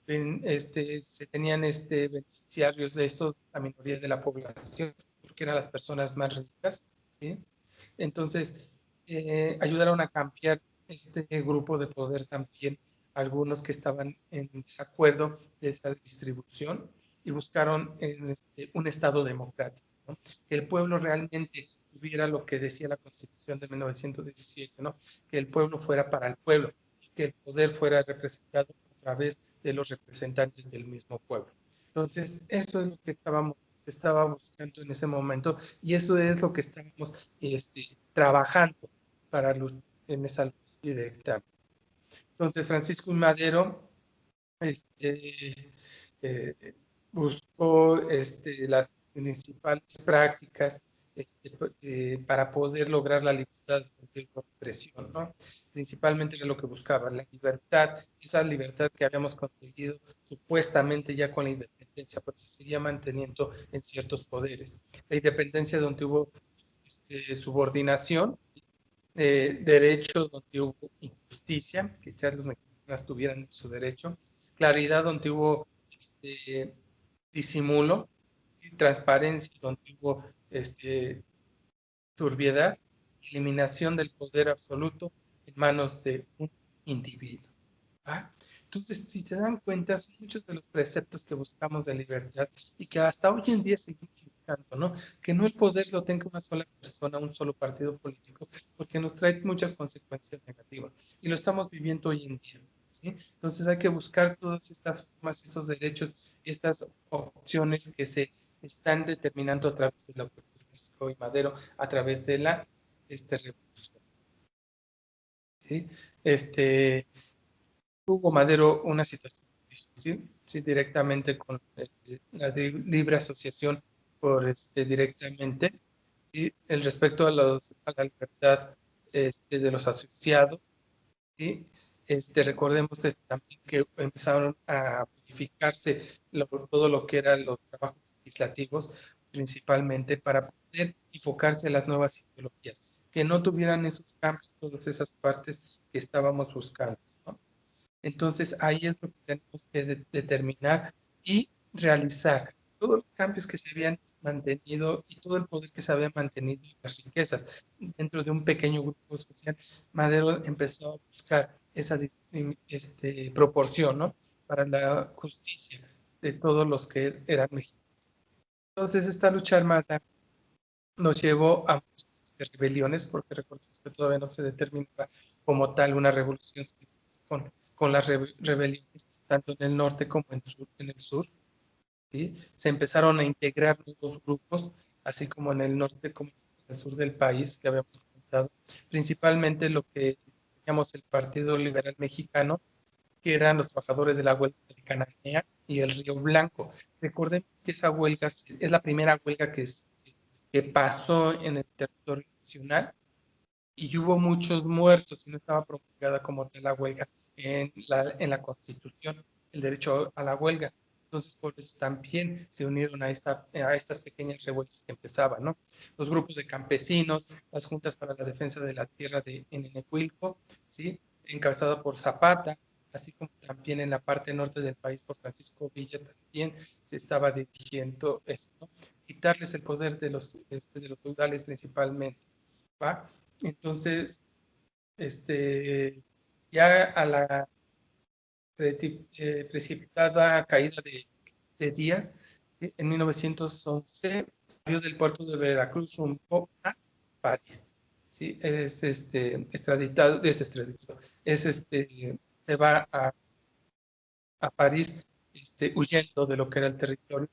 Se tenían beneficiarios de estos la minoría de la población, porque eran las personas más ricas, ¿sí? Entonces, ayudaron a cambiar este grupo de poder también algunos que estaban en desacuerdo de esa distribución y buscaron un Estado democrático, ¿no? Que el pueblo realmente tuviera lo que decía la Constitución de 1917, ¿no? Que el pueblo fuera para el pueblo y que el poder fuera representado a través de los representantes del mismo pueblo. Entonces, eso es lo que se estaba buscando en ese momento y eso es lo que estábamos trabajando para en esa lucha directa. Entonces, Francisco Madero eh, buscó las principales prácticas para poder lograr la libertad de la expresión, ¿no? Principalmente era lo que buscaba, la libertad, esa libertad que habíamos conseguido supuestamente ya con la independencia, pero se seguía manteniendo en ciertos poderes. La independencia donde hubo subordinación, derecho donde hubo injusticia, que ya los mexicanos tuvieran su derecho, claridad donde hubo disimulo, y transparencia donde hubo turbiedad, eliminación del poder absoluto en manos de un individuo. ¿Ah? Entonces, si se dan cuenta, son muchos de los preceptos que buscamos de libertad y que hasta hoy en día seguimos buscando, ¿no? Que no el poder lo tenga una sola persona, un solo partido político, porque nos trae muchas consecuencias negativas y lo estamos viviendo hoy en día. ¿sí? Entonces hay que buscar todas estas formas, estos derechos, estas opciones que se están determinando a través de la oposición Francisco y Madero, a través de la revolución. ¿Sí? Tuvo Madero una situación difícil, ¿sí? Directamente con la libre asociación por directamente, ¿sí? El respecto a la libertad de los asociados, ¿sí? Recordemos también que empezaron a modificarse todo lo que eran los trabajos legislativos, principalmente para poder enfocarse en las nuevas ideologías, que no tuvieran esos cambios, todas esas partes que estábamos buscando, ¿no? Entonces ahí es lo que tenemos que determinar y realizar todos los cambios que se habían mantenido y todo el poder que se había mantenido y las riquezas dentro de un pequeño grupo social. Madero empezó a buscar esa proporción, ¿no? Para la justicia de todos los que eran mexicanos. Entonces esta lucha armada nos llevó a muchas rebeliones, porque recordemos que todavía no se determinaba como tal una revolución con las rebeliones, tanto en el norte como en el sur. ¿Sí? Se empezaron a integrar nuevos grupos, así como en el norte como en el sur del país, que habíamos comentado, principalmente lo que llamamos el Partido Liberal Mexicano, que eran los trabajadores de la huelga de Cananea y el Río Blanco. Recordemos que esa huelga es la primera huelga que pasó en el territorio nacional y hubo muchos muertos y no estaba promulgada como tal la huelga en la Constitución, el derecho a la huelga. Entonces, por eso también se unieron a estas pequeñas revueltas que empezaban, ¿no? Los grupos de campesinos, las juntas para la defensa de la tierra en Enecuilco, ¿sí? Encabezado por Zapata, así como también en la parte norte del país por Francisco Villa también se estaba dirigiendo eso, ¿no? Quitarles el poder de los feudales principalmente, ¿va? Entonces, ya a la precipitada caída de Díaz, ¿sí? En 1911 salió del puerto de Veracruz rumbo a París. ¿Sí? Es extraditado, se va a París huyendo de lo que era el territorio,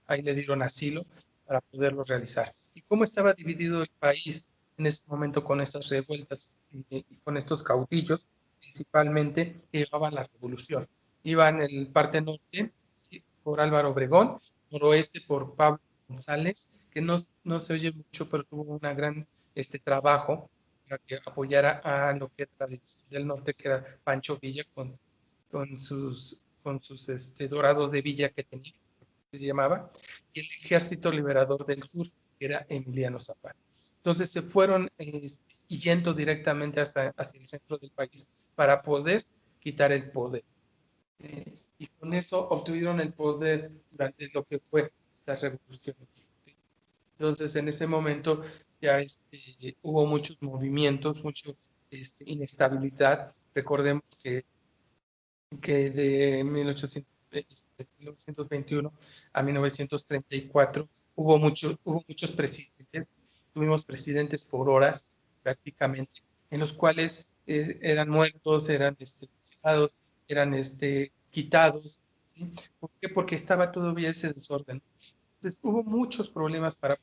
ahí le dieron asilo para poderlo realizar. ¿Y cómo estaba dividido el país en ese momento con estas revueltas y con estos caudillos, principalmente que llevaban la revolución? Iban en el parte norte, ¿sí? Por Álvaro Obregón, noroeste por Pablo González, que no se oye mucho, pero tuvo un gran trabajo para que apoyara a lo que era la división del norte, que era Pancho Villa con sus dorados de Villa que tenía, que se llamaba, y el Ejército Liberador del Sur, que era Emiliano Zapata. Entonces se fueron yendo directamente hacia el centro del país para poder quitar el poder. Y con eso obtuvieron el poder durante lo que fue esta revolución. Entonces en ese momento ya hubo muchos movimientos, mucha inestabilidad. Recordemos que de 1921 a 1934 hubo muchos presidentes, tuvimos presidentes por horas prácticamente, en los cuales eran muertos, eran fusilados, eran quitados, ¿sí? ¿Por qué? Porque estaba todavía ese desorden. Entonces hubo muchos problemas para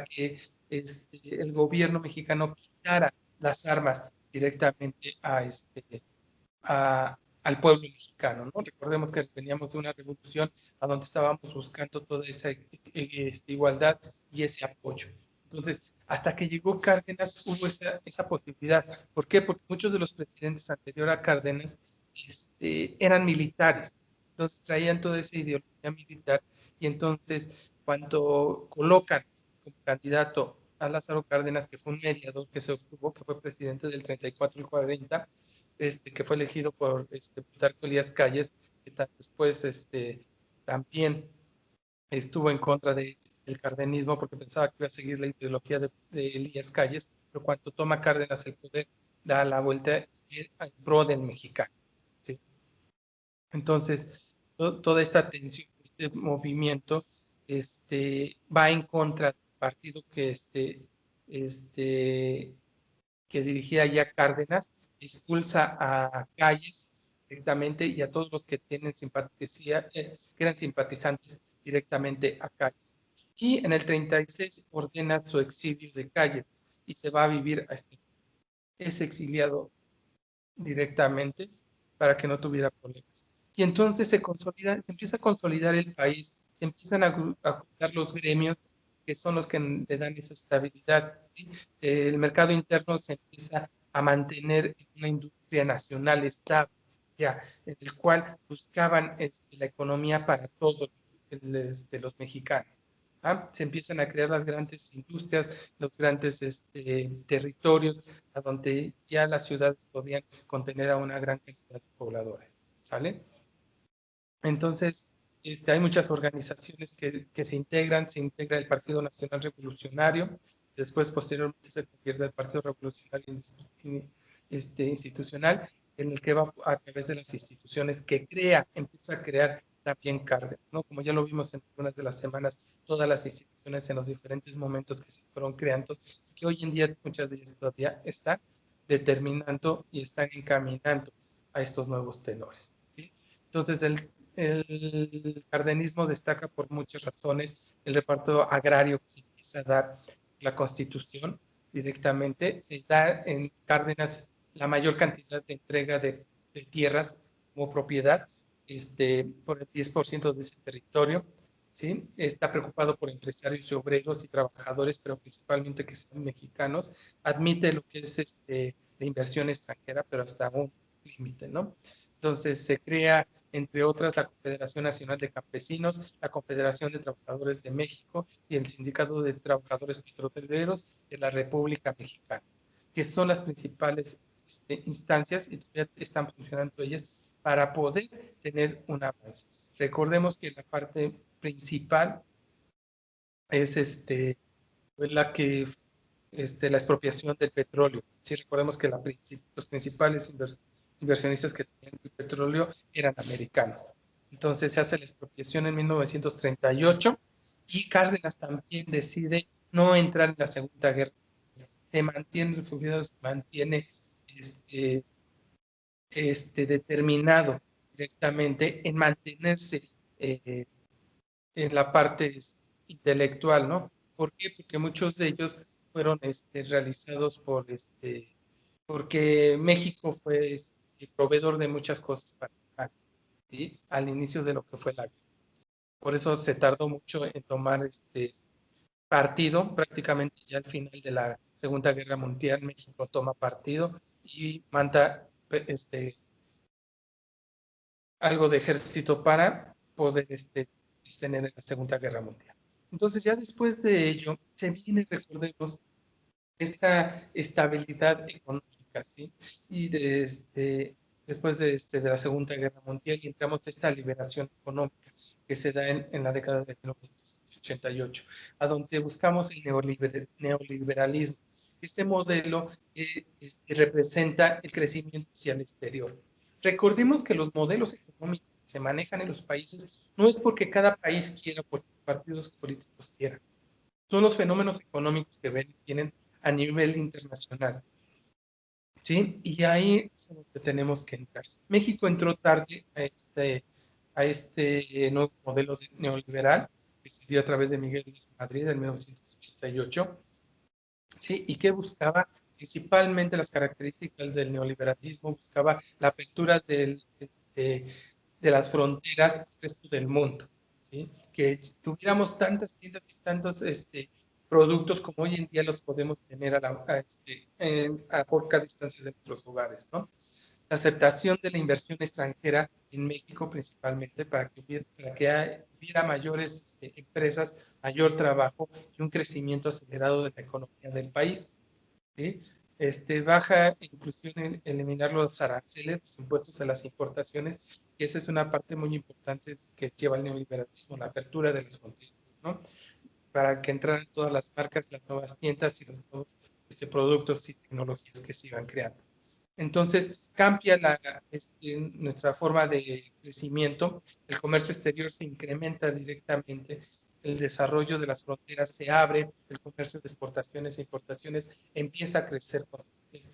que el gobierno mexicano quitara las armas directamente al pueblo mexicano, ¿no? Recordemos que veníamos de una revolución a donde estábamos buscando toda esa igualdad y ese apoyo. Entonces, hasta que llegó Cárdenas hubo esa posibilidad. ¿Por qué? Porque muchos de los presidentes anteriores a Cárdenas eran militares. Entonces traían toda esa ideología militar y entonces cuando colocan como candidato a Lázaro Cárdenas, que fue un mediador que se obtuvo, que fue presidente del 34 y 40, que fue elegido por Plutarco Elías Calles, que después también estuvo en contra del cardenismo porque pensaba que iba a seguir la ideología de Elías Calles, pero cuando toma Cárdenas el poder, da la vuelta en pro del mexicano. ¿Sí? Entonces, toda esta tensión, este movimiento, va en contra del partido que dirigía ya Cárdenas, expulsa a Calles directamente y a todos los que tienen simpatía, que eran simpatizantes directamente a Calles. Y en el 36 ordena su exilio de Calles y se va a vivir a es exiliado directamente para que no tuviera problemas. Y entonces se empieza a consolidar el país, se empiezan a juntar los gremios que son los que le dan esa estabilidad. ¿Sí? El mercado interno se empieza a mantener en una industria nacional estable, ya, en el cual buscaban la economía para todos los mexicanos. ¿Ah? Se empiezan a crear las grandes industrias, los grandes territorios, a donde ya las ciudades podían contener a una gran cantidad de pobladores. ¿Sale? Entonces, hay muchas organizaciones que se integran, se integra el Partido Nacional Revolucionario, después posteriormente se convierte el Partido Revolucionario Institucional, en el que va a través de las instituciones que empieza a crear también Cárdenas, ¿no? Como ya lo vimos en algunas de las semanas, todas las instituciones en los diferentes momentos que se fueron creando, que hoy en día muchas de ellas todavía están determinando y están encaminando a estos nuevos tenores. ¿Sí? Entonces, el cardenismo destaca por muchas razones. El reparto agrario que se empieza a dar la Constitución directamente, se da en Cárdenas la mayor cantidad de entrega de tierras como propiedad, por el 10% de ese territorio. ¿Sí? Está preocupado por empresarios y obreros y trabajadores, pero principalmente que sean mexicanos. Admite lo que es la inversión extranjera, pero hasta un límite, ¿no? Entonces se crea, entre otras, la Confederación Nacional de Campesinos, la Confederación de Trabajadores de México y el Sindicato de Trabajadores Petroleros de la República Mexicana, que son las principales instancias y todavía están funcionando ellas para poder tener un avance. Recordemos que la parte principal es la que la expropiación del petróleo. Sí, recordemos que los principales inversionistas que tenían el petróleo eran americanos. Entonces se hace la expropiación en 1938 y Cárdenas también decide no entrar en la Segunda Guerra. Se mantiene refugiado, se mantiene determinado directamente en mantenerse en la parte intelectual, ¿no? ¿Por qué? Porque muchos de ellos fueron realizados porque México fue proveedor de muchas cosas para ¿sí? Al inicio de lo que fue la guerra. Por eso se tardó mucho en tomar partido, prácticamente ya al final de la Segunda Guerra Mundial, México toma partido y manda algo de ejército para poder tener la Segunda Guerra Mundial. Entonces ya después de ello se viene, recordemos, esta estabilidad económica, ¿sí? Y después de la Segunda Guerra Mundial y entramos a esta liberación económica que se da en la década de 1988, a donde buscamos el neoliberalismo. Este modelo representa el crecimiento hacia el exterior. Recordemos que los modelos económicos que se manejan en los países no es porque cada país quiera, porque partidos políticos quieran. Son los fenómenos económicos que vienen a nivel internacional. ¿Sí? Y ahí es donde tenemos que entrar. México entró tarde a este nuevo modelo neoliberal que se dio a través de Miguel de Madrid en 1988. ¿Sí? ¿Y qué buscaba? Principalmente las características del neoliberalismo, buscaba la apertura de las fronteras al resto del mundo. ¿Sí? Que tuviéramos tantas tiendas y tantos productos como hoy en día los podemos tener a corta distancia de nuestros hogares, ¿no? La aceptación de la inversión extranjera en México principalmente para que hubiera mayores empresas, mayor trabajo y un crecimiento acelerado de la economía del país. ¿Sí? Baja inclusión en eliminar los aranceles, los impuestos a las importaciones, que esa es una parte muy importante que lleva el neoliberalismo, la apertura de las fronteras, ¿no? Para que entraran todas las marcas, las nuevas tiendas y los nuevos productos y tecnologías que se iban creando. Entonces, cambia nuestra forma de crecimiento, el comercio exterior se incrementa directamente, el desarrollo de las fronteras se abre, el comercio de exportaciones e importaciones empieza a crecer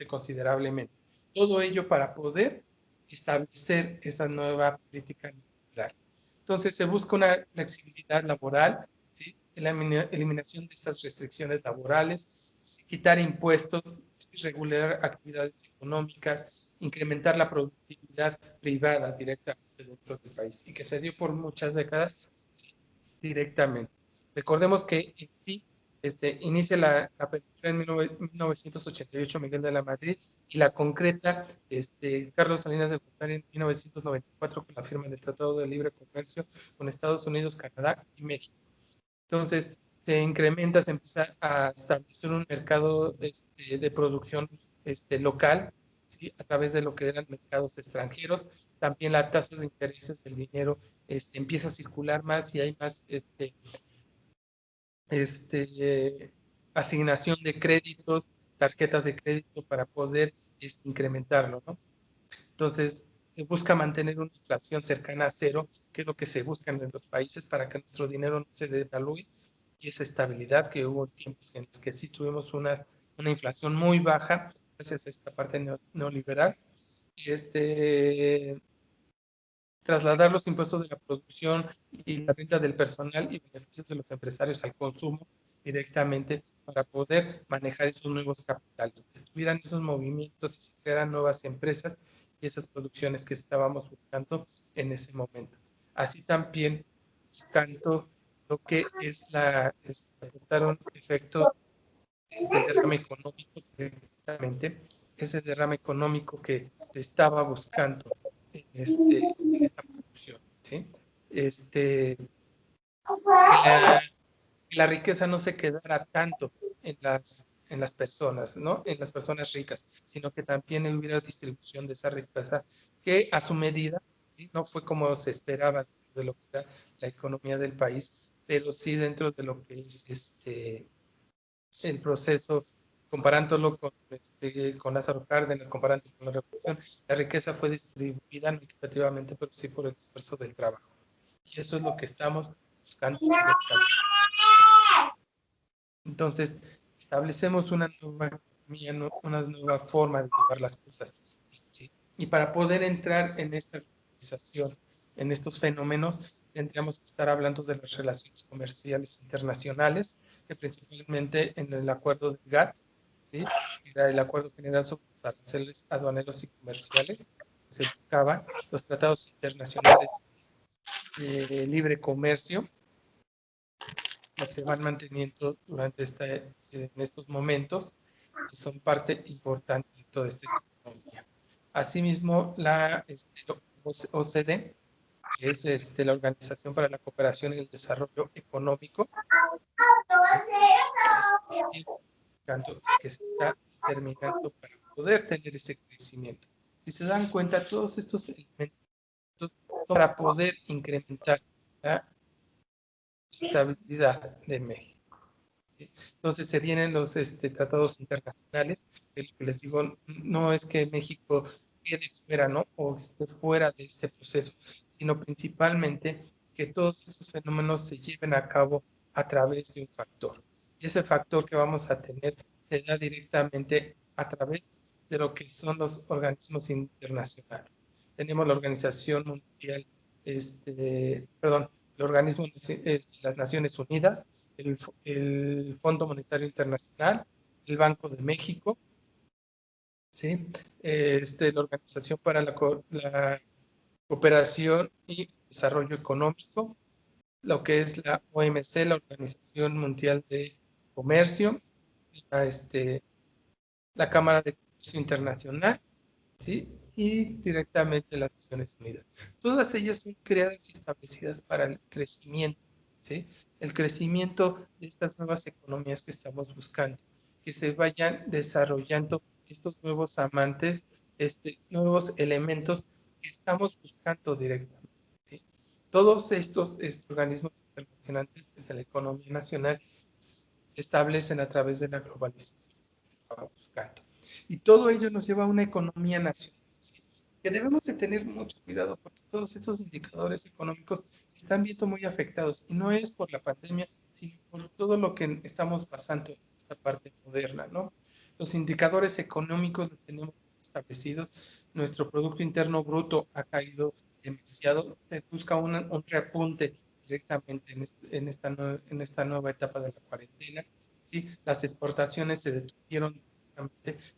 considerablemente. Todo ello para poder establecer esa nueva política neoliberal. Entonces se busca una flexibilidad laboral, ¿sí? La eliminación de estas restricciones laborales, ¿sí? Quitar impuestos, regular actividades económicas, incrementar la productividad privada directamente dentro del país y que se dio por muchas décadas, ¿sí? Directamente. Recordemos que en sí inicia la apertura en 1988 Miguel de la Madrid y la concreta Carlos Salinas de Gortari en 1994 con la firma del Tratado de Libre Comercio con Estados Unidos, Canadá y México. Entonces, se incrementa, se empieza a establecer un mercado de producción local, ¿sí? A través de lo que eran mercados extranjeros. También la tasa de intereses del dinero empieza a circular más y hay más asignación de créditos, tarjetas de crédito para poder incrementarlo, ¿no? Entonces, se busca mantener una inflación cercana a cero, que es lo que se busca en los países para que nuestro dinero no se devalúe y esa estabilidad que hubo tiempos en los que sí tuvimos una inflación muy baja, gracias a esta parte neoliberal. Trasladar los impuestos de la producción y la renta del personal y beneficios de los empresarios al consumo directamente para poder manejar esos nuevos capitales, que tuvieran esos movimientos y se crearan nuevas empresas y esas producciones que estábamos buscando en ese momento. Así también buscando lo que es aportar un efecto derrame económico directamente, ese derrame económico que se estaba buscando en esta producción, ¿sí? Que la riqueza no se quedara tanto en las personas, ¿no? En las personas ricas, sino que también hubiera distribución de esa riqueza que a su medida, ¿sí? No fue como se esperaba de lo que era la economía del país, pero sí dentro de lo que es el proceso, comparándolo con Lázaro Cárdenas, comparándolo con la revolución, la riqueza fue distribuida no equitativamente, pero sí por el esfuerzo del trabajo. Y eso es lo que estamos buscando directamente. Entonces, establecemos una nueva economía, una nueva forma de llevar las cosas. ¿Sí? Y para poder entrar en esta globalización, en estos fenómenos, tendríamos que estar hablando de las relaciones comerciales internacionales, que principalmente en el acuerdo de GATT, ¿sí? Que era el Acuerdo General sobre los Aranceles Aduaneros y Comerciales, que se buscaba los tratados internacionales de libre comercio, que se van manteniendo durante en estos momentos, que son parte importante de toda esta economía. Asimismo, la OCDE, que es la Organización para la Cooperación y el Desarrollo Económico, es que se está determinando para poder tener ese crecimiento. Si se dan cuenta, todos estos elementos son para poder incrementar la estabilidad de México. Entonces se vienen los tratados internacionales, que lo que les digo, no es que México quede fuera, ¿no? O esté fuera de este proceso, sino principalmente que todos esos fenómenos se lleven a cabo a través de un factor. Y ese factor que vamos a tener se da directamente a través de lo que son los organismos internacionales. Tenemos la Organización Mundial, perdón, el organismo de las Naciones Unidas, el Fondo Monetario Internacional, el Banco de México, ¿sí? La Organización para la Cooperación y Desarrollo Económico, lo que es la OMC, la Organización Mundial de Comercio, la Cámara de Comercio Internacional, ¿sí? Y directamente las Naciones Unidas. Todas ellas son creadas y establecidas para el crecimiento, ¿sí? El crecimiento de estas nuevas economías que estamos buscando, que se vayan desarrollando estos nuevos amantes, nuevos elementos que estamos buscando directamente, ¿sí? Todos estos organismos internacionales de la economía nacional se establecen a través de la globalización que estamos buscando. Y todo ello nos lleva a una economía nacional, ¿sí? Que debemos de tener mucho cuidado porque todos estos indicadores económicos se están viendo muy afectados y no es por la pandemia, sino por todo lo que estamos pasando en esta parte moderna, ¿no? Los indicadores económicos los tenemos que establecidos. Nuestro Producto Interno Bruto ha caído demasiado. Se busca un reapunte directamente en esta nueva etapa de la cuarentena. ¿Sí? Las exportaciones se detuvieron,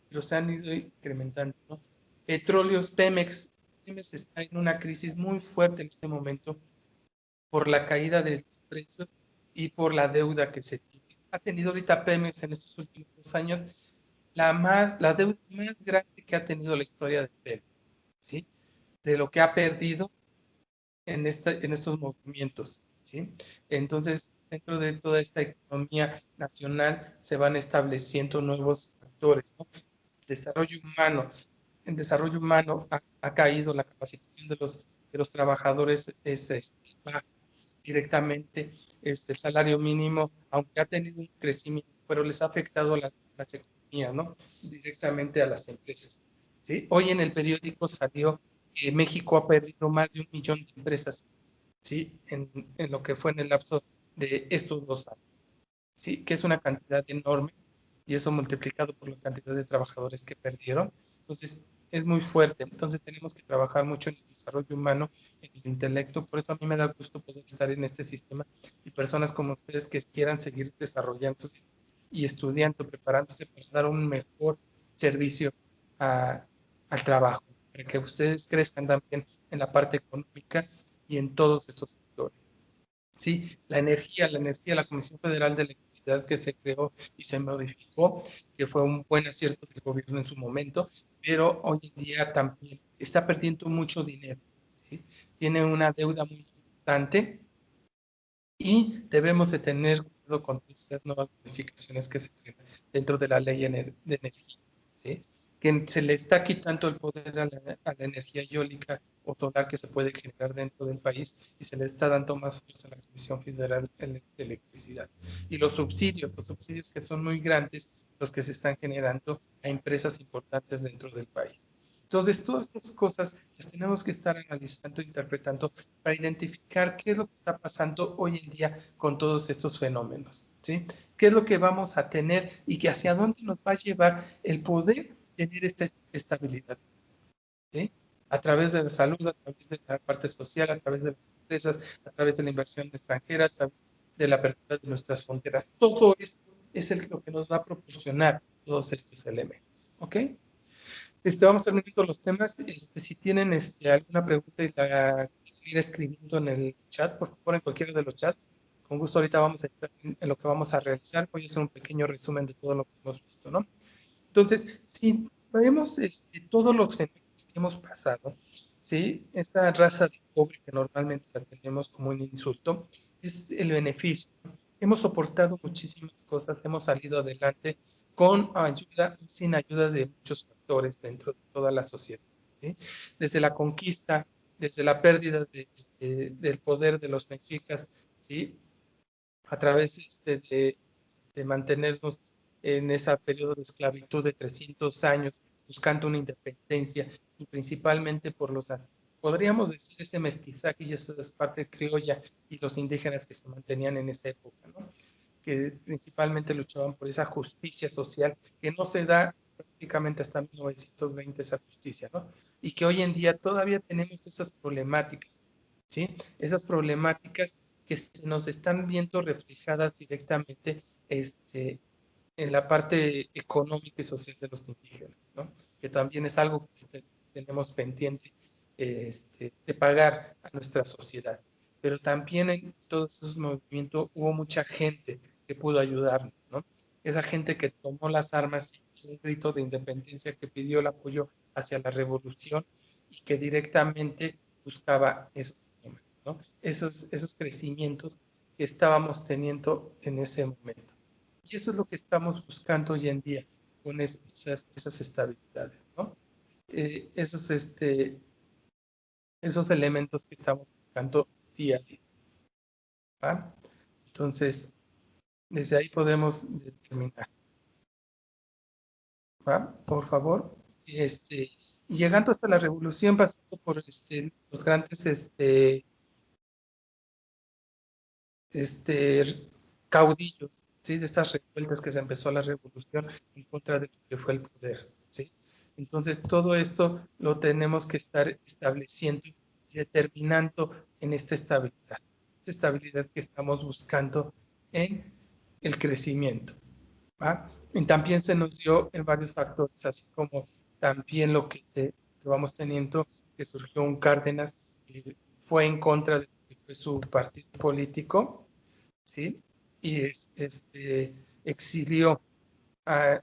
pero se han ido incrementando, ¿no? Petróleos, Pemex está en una crisis muy fuerte en este momento por la caída de los precios y por la deuda que se tiene. Ha tenido ahorita Pemex en estos últimos 2 años la deuda más grande que ha tenido la historia de Pemex, ¿sí? De lo que ha perdido en estos movimientos, ¿sí? Entonces, dentro de toda esta economía nacional se van estableciendo nuevos factores, ¿no? Desarrollo humano. En desarrollo humano ha caído la capacitación de los trabajadores, baja directamente. El salario mínimo, aunque ha tenido un crecimiento, pero les ha afectado a las economías, ¿no? Directamente a las empresas, ¿sí? Hoy en el periódico salió que México ha perdido más de 1 millón de empresas, ¿sí? En lo que fue en el lapso de estos 2 años, ¿sí? Que es una cantidad enorme, y eso multiplicado por la cantidad de trabajadores que perdieron. Entonces, es muy fuerte. Entonces, tenemos que trabajar mucho en el desarrollo humano, en el intelecto. Por eso a mí me da gusto poder estar en este sistema, y personas como ustedes que quieran seguir desarrollándose y estudiando, preparándose para dar un mejor servicio al trabajo, para que ustedes crezcan también en la parte económica y en todos estos sectores. Sí, la Comisión Federal de Electricidad que se creó y se modificó, que fue un buen acierto del gobierno en su momento, pero hoy en día también está perdiendo mucho dinero, ¿sí? Tiene una deuda muy importante, y debemos de tener cuidado con estas nuevas modificaciones que se crean dentro de la ley de energía, ¿sí? Que se le está quitando el poder a la energía eólica o solar que se puede generar dentro del país, y se le está dando más fuerza a la Comisión Federal de Electricidad. Y los subsidios que son muy grandes, los que se están generando a empresas importantes dentro del país. Entonces, todas estas cosas las tenemos que estar analizando, interpretando, para identificar qué es lo que está pasando hoy en día con todos estos fenómenos, ¿sí? ¿Qué es lo que vamos a tener y que hacia dónde nos va a llevar el poder tener esta estabilidad, ¿sí? A través de la salud, a través de la parte social, a través de las empresas, a través de la inversión extranjera, a través de la apertura de nuestras fronteras. Todo esto es lo que nos va a proporcionar todos estos elementos, ¿ok? Vamos terminando los temas. Si tienen alguna pregunta y la quieren ir escribiendo en el chat, por favor, en cualquiera de los chats. Con gusto, ahorita vamos a entrar en lo que vamos a realizar. Voy a hacer un pequeño resumen de todo lo que hemos visto, ¿no? Entonces, si vemos todos los fenómenos que hemos pasado, ¿sí? Esta raza de pobre que normalmente la tenemos como un insulto, es el beneficio. Hemos soportado muchísimas cosas, hemos salido adelante con ayuda, sin ayuda de muchos factores dentro de toda la sociedad, ¿sí? Desde la conquista, desde la pérdida del poder de los mexicas, ¿sí? A través de mantenernos en ese periodo de esclavitud de 300 años, buscando una independencia, y principalmente podríamos decir, ese mestizaje y esa parte criolla y los indígenas que se mantenían en esa época, ¿no? Que principalmente luchaban por esa justicia social que no se da prácticamente hasta 1920, esa justicia, ¿no? Y que hoy en día todavía tenemos esas problemáticas, ¿sí? Esas problemáticas que se nos están viendo reflejadas directamente en la parte económica y social de los indígenas, ¿no? Que también es algo que tenemos pendiente, de pagar a nuestra sociedad. Pero también en todos esos movimientos hubo mucha gente que pudo ayudarnos, ¿no? Esa gente que tomó las armas y un grito de independencia, que pidió el apoyo hacia la revolución y que directamente buscaba esos temas, ¿no? Esos crecimientos que estábamos teniendo en ese momento. Y eso es lo que estamos buscando hoy en día con esas estabilidades, ¿no? Esos elementos que estamos buscando día a día, ¿va? Entonces, desde ahí podemos determinar, ¿va? Por favor. Y llegando hasta la revolución, pasando por los grandes caudillos, ¿sí? De estas revueltas que se empezó la revolución en contra de lo que fue el poder, ¿sí? Entonces, todo esto lo tenemos que estar estableciendo y determinando en esta estabilidad que estamos buscando en el crecimiento. ¿Va? Y también se nos dio en varios factores, así como también lo que vamos teniendo, que surgió un Cárdenas que fue en contra de lo que fue su partido político, ¿sí? Y exilió a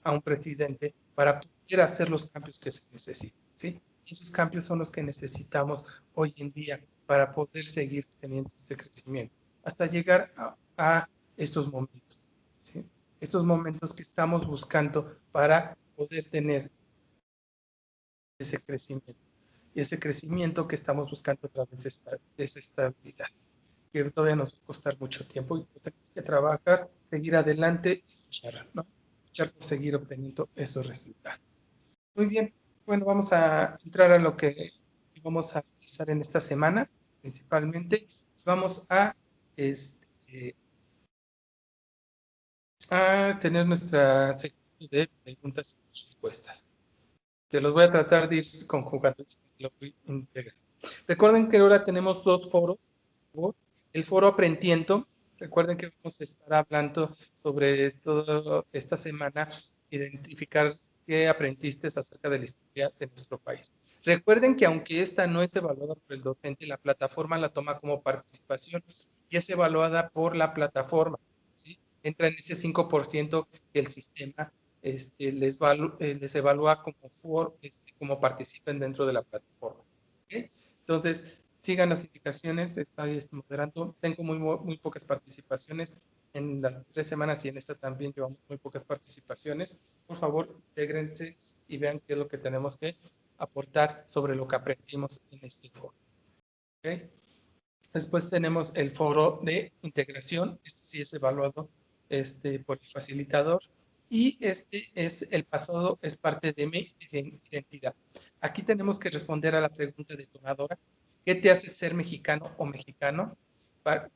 un presidente para poder hacer los cambios que se necesitan, ¿sí? Y esos cambios son los que necesitamos hoy en día para poder seguir teniendo este crecimiento, hasta llegar a estos momentos, ¿sí? Estos momentos que estamos buscando para poder tener ese crecimiento. Y ese crecimiento que estamos buscando a través de esa estabilidad, que todavía nos va a costar mucho tiempo y tenemos que trabajar, seguir adelante y luchar, ¿no? Luchar por seguir obteniendo esos resultados. Muy bien, bueno, vamos a entrar a lo que vamos a realizar en esta semana, principalmente. Vamos a tener nuestra sección de preguntas y respuestas, que los voy a tratar de ir conjugando. Recuerden que ahora tenemos dos foros. El foro Aprendiendo. Recuerden que vamos a estar hablando sobre toda esta semana, identificar qué aprendiste acerca de la historia de nuestro país. Recuerden que aunque esta no es evaluada por el docente, la plataforma la toma como participación y es evaluada por la plataforma, ¿sí? Entra en ese 5% que el sistema les evalúa como participen dentro de la plataforma. ¿Okay? Entonces, sigan las indicaciones, estoy moderando. Tengo muy pocas participaciones en las 3 semanas y en esta también llevamos muy pocas participaciones. Por favor, integrense y vean qué es lo que tenemos que aportar sobre lo que aprendimos en este foro. ¿Okay? Después tenemos el foro de integración. Este sí es evaluado por el facilitador. Y este es el pasado, es parte de mi identidad. Aquí tenemos que responder a la pregunta detonadora. ¿Qué te hace ser mexicano o mexicano?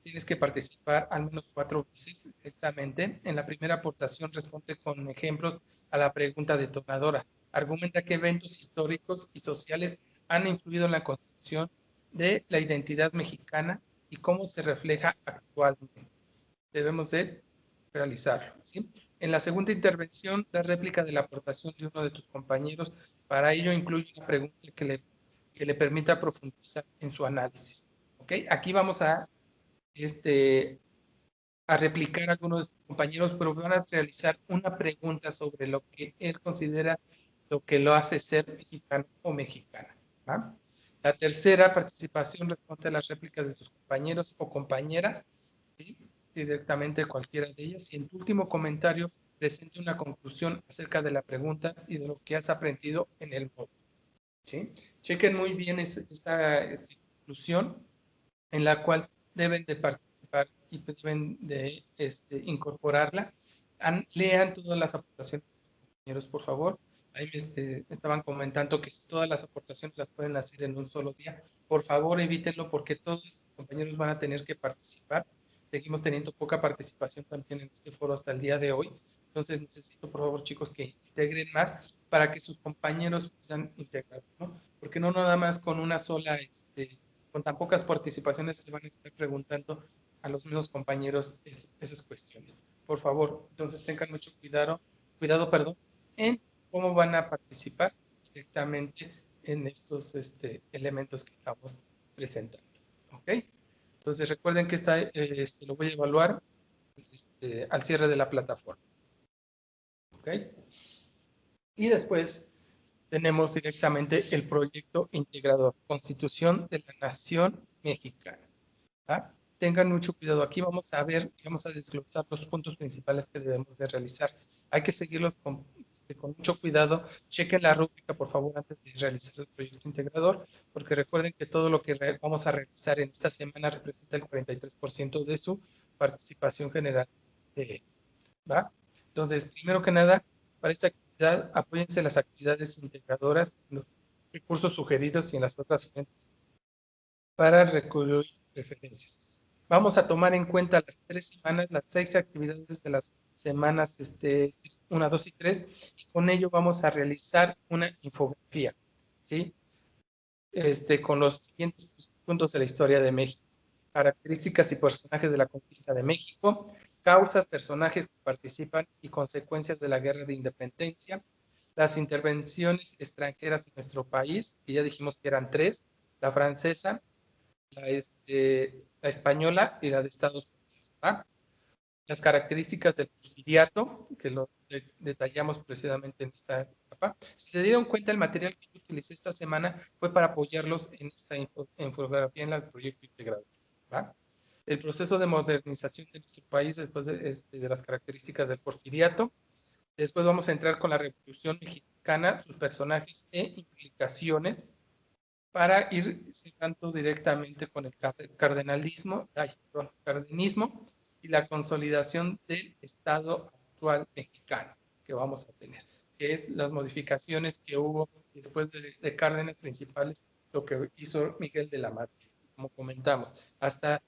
Tienes que participar al menos 4 veces directamente. En la primera aportación responde con ejemplos a la pregunta detonadora. Argumenta qué eventos históricos y sociales han influido en la construcción de la identidad mexicana y cómo se refleja actualmente. Debemos de realizarlo, ¿sí? En la segunda intervención, la réplica de la aportación de uno de tus compañeros. Para ello incluye una pregunta que le permita profundizar en su análisis. ¿Ok? Aquí vamos a replicar a algunos de sus compañeros, pero van a realizar una pregunta sobre lo que él considera lo que lo hace ser mexicano o mexicana. ¿Va? La tercera participación responde a las réplicas de tus compañeros o compañeras, ¿sí? Directamente cualquiera de ellas. Y en tu último comentario, presente una conclusión acerca de la pregunta y de lo que has aprendido en el módulo. ¿Sí? Chequen muy bien esta conclusión en la cual deben de participar y deben de incorporarla. Lean todas las aportaciones de sus compañeros, por favor. Ahí me estaban comentando que si todas las aportaciones las pueden hacer en un solo día, por favor evítenlo porque todos los compañeros van a tener que participar. Seguimos teniendo poca participación también en este foro hasta el día de hoy. Entonces necesito, por favor, chicos, que integren más para que sus compañeros puedan integrar, ¿no? Porque no nada más con una sola, con tan pocas participaciones se van a estar preguntando a los mismos compañeros esas cuestiones. Por favor, entonces tengan mucho cuidado, en cómo van a participar directamente en estos elementos que estamos presentando. ¿Ok? Entonces recuerden que lo voy a evaluar al cierre de la plataforma. ¿Ok? Y después tenemos directamente el proyecto integrador, Constitución de la Nación Mexicana. ¿Ah? Tengan mucho cuidado. Aquí vamos a ver, vamos a desglosar los puntos principales que debemos de realizar. Hay que seguirlos con mucho cuidado. Chequen la rúbrica, por favor, antes de realizar el proyecto integrador, porque recuerden que todo lo que vamos a realizar en esta semana representa el 43% de su participación general. ¿Va? Entonces, primero que nada, para esta actividad, apóyense en las actividades integradoras, en los recursos sugeridos y en las otras fuentes para recurrir referencias. Vamos a tomar en cuenta las 3 semanas, las 6 actividades de las semanas 1, 2 y 3, y con ello vamos a realizar una infografía, ¿sí? Con los siguientes puntos de la historia de México: características y personajes de la conquista de México, causas, personajes que participan y consecuencias de la guerra de independencia, las intervenciones extranjeras en nuestro país, que ya dijimos que eran 3, la francesa, la española y la de Estados Unidos, ¿va? Las características del porfiriato, que lo detallamos precisamente en esta etapa. Si se dieron cuenta, el material que yo utilicé esta semana fue para apoyarlos en esta infografía en el proyecto integrado, ¿va? El proceso de modernización de nuestro país después de las características del porfiriato. Después vamos a entrar con la Revolución Mexicana, sus personajes e implicaciones, para ir cerrando directamente con el cardenalismo y la consolidación del Estado actual mexicano que vamos a tener, que es las modificaciones que hubo después de Cárdenas principales, lo que hizo Miguel de la Madrid, como comentamos, hasta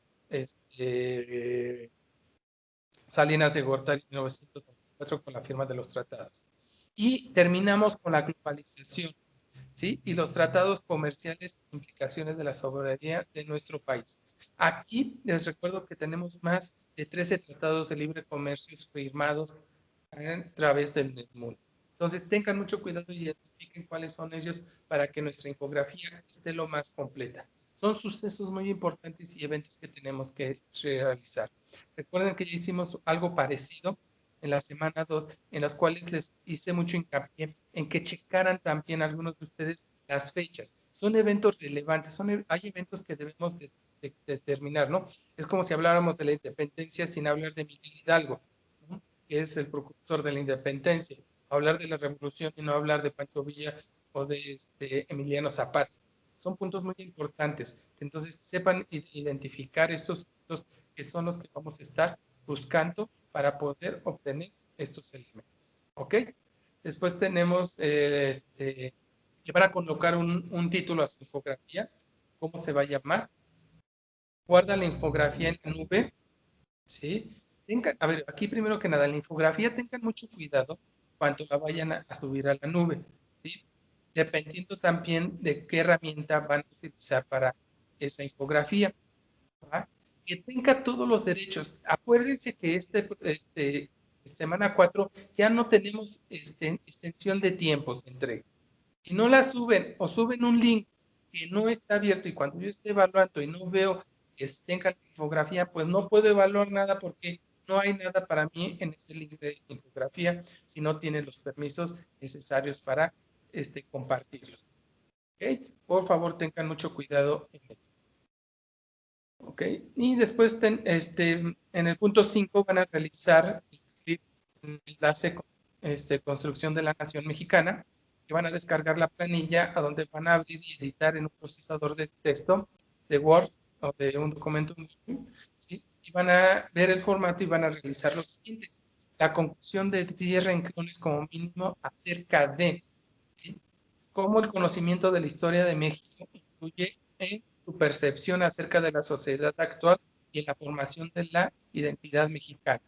Salinas de Gortari en 1994 con la firma de los tratados. Y terminamos con la globalización, ¿sí? Y los tratados comerciales, implicaciones de la soberanía de nuestro país. Aquí les recuerdo que tenemos más de 13 tratados de libre comercio firmados a través del mundo. Entonces tengan mucho cuidado y identifiquen cuáles son ellos para que nuestra infografía esté lo más completa. Son sucesos muy importantes y eventos que tenemos que realizar. Recuerden que ya hicimos algo parecido en la semana 2, en las cuales les hice mucho hincapié en que checaran también algunos de ustedes las fechas. Son eventos relevantes, hay eventos que debemos de determinar, ¿no? Es como si habláramos de la independencia sin hablar de Miguel Hidalgo, ¿no? Que es el precursor de la independencia. Hablar de la revolución y no hablar de Pancho Villa o de Emiliano Zapata. Son puntos muy importantes. Entonces, sepan identificar estos puntos que son los que vamos a estar buscando para poder obtener estos elementos. ¿Ok? Después tenemos que van a colocar un título a su infografía. ¿Cómo se va a llamar? Guarda la infografía en la nube, ¿sí? A ver, aquí primero que nada, la infografía tengan mucho cuidado cuando la vayan a subir a la nube, ¿sí? Dependiendo también de qué herramienta van a utilizar para esa infografía, ¿va? Que tenga todos los derechos. Acuérdense que semana 4 ya no tenemos extensión de tiempos de entrega. Si no la suben o suben un link que no está abierto y cuando yo esté evaluando y no veo que tenga la infografía, pues no puedo evaluar nada porque no hay nada para mí en ese link de infografía si no tiene los permisos necesarios para compartirlos. ¿Okay? Por favor, tengan mucho cuidado en esto. ¿Ok? Y después, en el punto 5 van a realizar un enlace con construcción de la nación mexicana, que van a descargar la planilla a donde van a abrir y editar en un procesador de texto de Word o de un documento, ¿sí? Y van a ver el formato y van a realizar lo siguiente: la conclusión de 10 renglones como mínimo acerca de, ¿sí?, cómo el conocimiento de la historia de México influye en su percepción acerca de la sociedad actual y en la formación de la identidad mexicana.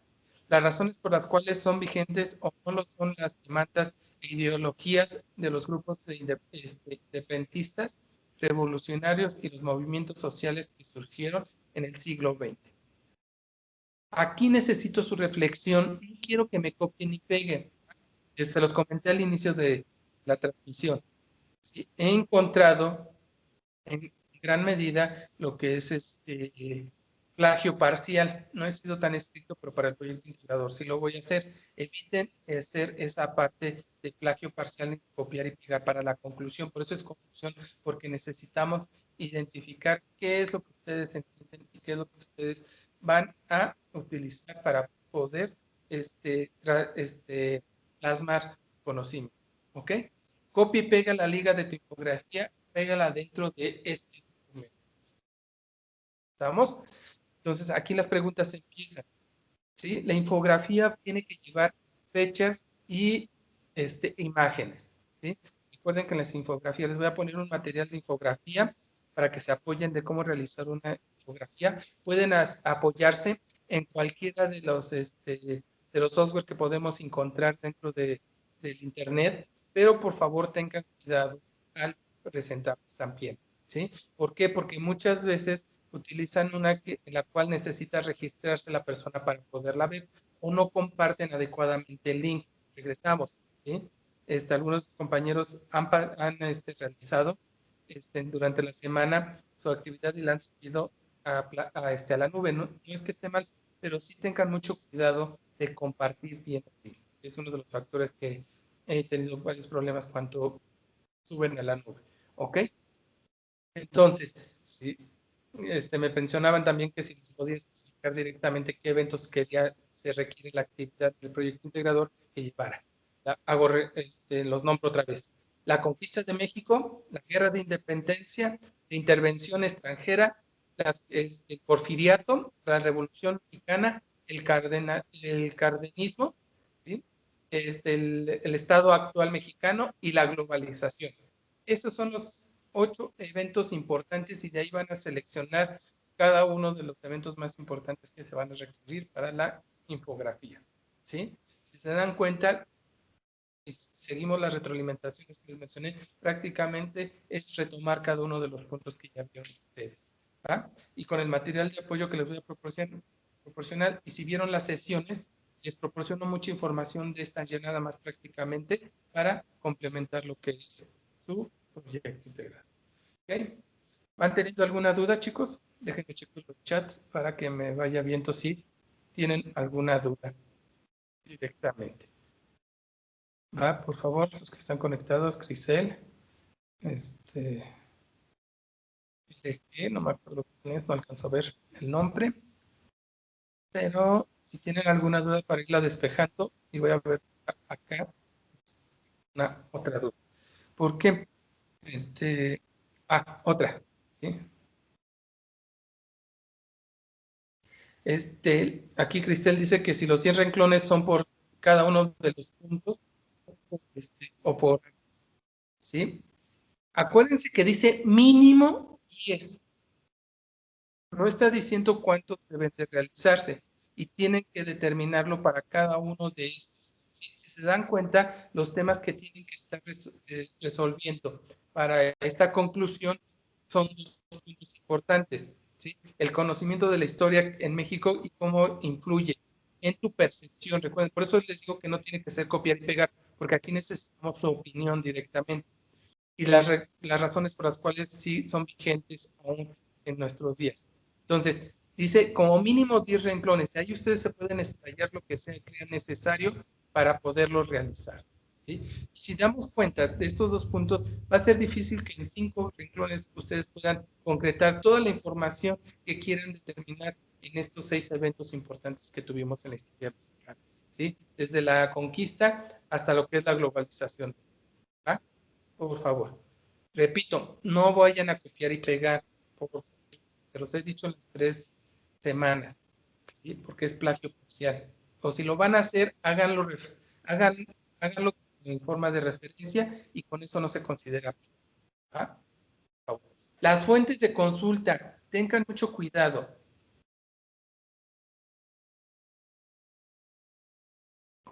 Las razones por las cuales son vigentes o no lo son las demandas e ideologías de los grupos independentistas, revolucionarios y los movimientos sociales que surgieron en el siglo XX. Aquí necesito su reflexión. No quiero que me copien ni peguen. Se los comenté al inicio de la transmisión. Sí, he encontrado en gran medida lo que es plagio parcial. No he sido tan estricto, pero para el proyecto integrador sí lo voy a hacer. Eviten hacer esa parte de plagio parcial en copiar y pegar para la conclusión. Por eso es conclusión, porque necesitamos identificar qué es lo que ustedes entienden y qué es lo que ustedes van a utilizar para poder plasmar su conocimiento. ¿Ok? Copia y pega la liga de tu infografía, pégala dentro de este documento. ¿Estamos? Entonces, aquí las preguntas empiezan, ¿sí? La infografía tiene que llevar fechas y imágenes, ¿sí? Recuerden que en las infografías les voy a poner un material de infografía para que se apoyen de cómo realizar una infografía. Pueden apoyarse en cualquiera de los de los software que podemos encontrar dentro del Internet, pero por favor tengan cuidado al presentarlos también, ¿sí? ¿Por qué? Porque muchas veces utilizan una en la cual necesita registrarse la persona para poderla ver o no comparten adecuadamente el link. Regresamos, ¿sí? Algunos compañeros han realizado durante la semana su actividad y la han subido a la nube. No es que esté mal, pero sí tengan mucho cuidado de compartir bien el link. Es uno de los factores que he tenido varios problemas cuando suben a la nube. ¿Ok? Entonces, sí, me mencionaban también que si les podía explicar directamente qué eventos se requiere la actividad del proyecto integrador que llevara. Los nombro otra vez. La conquista de México, la guerra de independencia, la intervención extranjera, el porfiriato, la revolución mexicana, el cardenismo, ¿sí? El Estado actual mexicano y la globalización. Estos son los 8 eventos importantes y de ahí van a seleccionar cada uno de los eventos más importantes que se van a requerir para la infografía, ¿sí? Si se dan cuenta, y seguimos las retroalimentaciones que les mencioné, prácticamente es retomar cada uno de los puntos que ya vieron ustedes, ¿va? Y con el material de apoyo que les voy a proporcionar, y si vieron las sesiones, les proporciono mucha información de esta ya nada más prácticamente para complementar lo que es su proyecto integrado. ¿Okay? ¿Van teniendo alguna duda, chicos? Déjenme checar los chats para que me vaya viendo si tienen alguna duda directamente. Va, por favor, los que están conectados, Crisel, no me acuerdo quién es, no alcanzo a ver el nombre, pero si tienen alguna duda para irla despejando, y voy a ver acá una otra duda. ¿Por qué? Otra, ¿sí? Aquí Cristel dice que si los 100 renglones son por cada uno de los puntos, o por, ¿sí? Acuérdense que dice mínimo 10. No está diciendo cuántos deben de realizarse y tienen que determinarlo para cada uno de estos. Si se dan cuenta, los temas que tienen que estar resolviendo para esta conclusión son dos puntos importantes, ¿sí? El conocimiento de la historia en México y cómo influye en tu percepción. Recuerden, por eso les digo que no tiene que ser copiar y pegar, porque aquí necesitamos su opinión directamente y las razones por las cuales sí son vigentes aún en nuestros días. Entonces, dice como mínimo 10 renglones. Ahí ustedes se pueden explayar lo que sea crean necesario para poderlo realizar, ¿sí? Y si damos cuenta de estos dos puntos, va a ser difícil que en 5 renglones ustedes puedan concretar toda la información que quieran determinar en estos 6 eventos importantes que tuvimos en la historia mexicana, ¿sí? Desde la conquista hasta lo que es la globalización, ¿va? Por favor. Repito, no vayan a copiar y pegar, se los he dicho en las 3 semanas, ¿sí? Porque es plagio parcial. O si lo van a hacer, háganlo en forma de referencia y con eso no se considera. ¿Ah? Las fuentes de consulta, tengan mucho cuidado.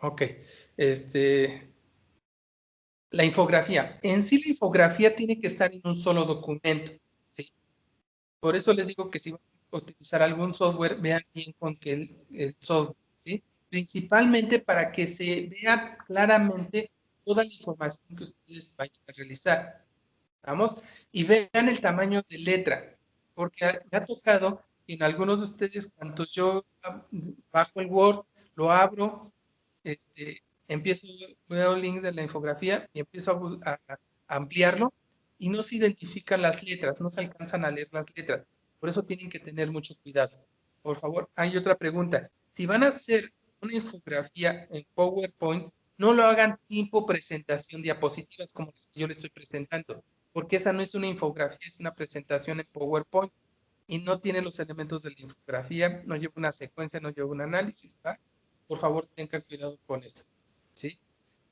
Ok, la infografía. En sí la infografía tiene que estar en un solo documento, ¿sí? Por eso les digo que si van a utilizar algún software, vean bien con que el software, ¿sí? Principalmente para que se vea claramente toda la información que ustedes vayan a realizar. ¿Vamos? Y vean el tamaño de letra, porque me ha tocado en algunos de ustedes, cuando yo bajo el Word, lo abro, empiezo, veo el link de la infografía y empiezo a ampliarlo y no se identifican las letras, no se alcanzan a leer las letras. Por eso tienen que tener mucho cuidado. Por favor, hay otra pregunta. Si van a hacer una infografía en PowerPoint, no lo hagan tipo presentación diapositivas como las que yo le estoy presentando, porque esa no es una infografía, es una presentación en PowerPoint y no tiene los elementos de la infografía, no lleva una secuencia, no lleva un análisis, ¿va? Por favor, tengan cuidado con eso, ¿sí?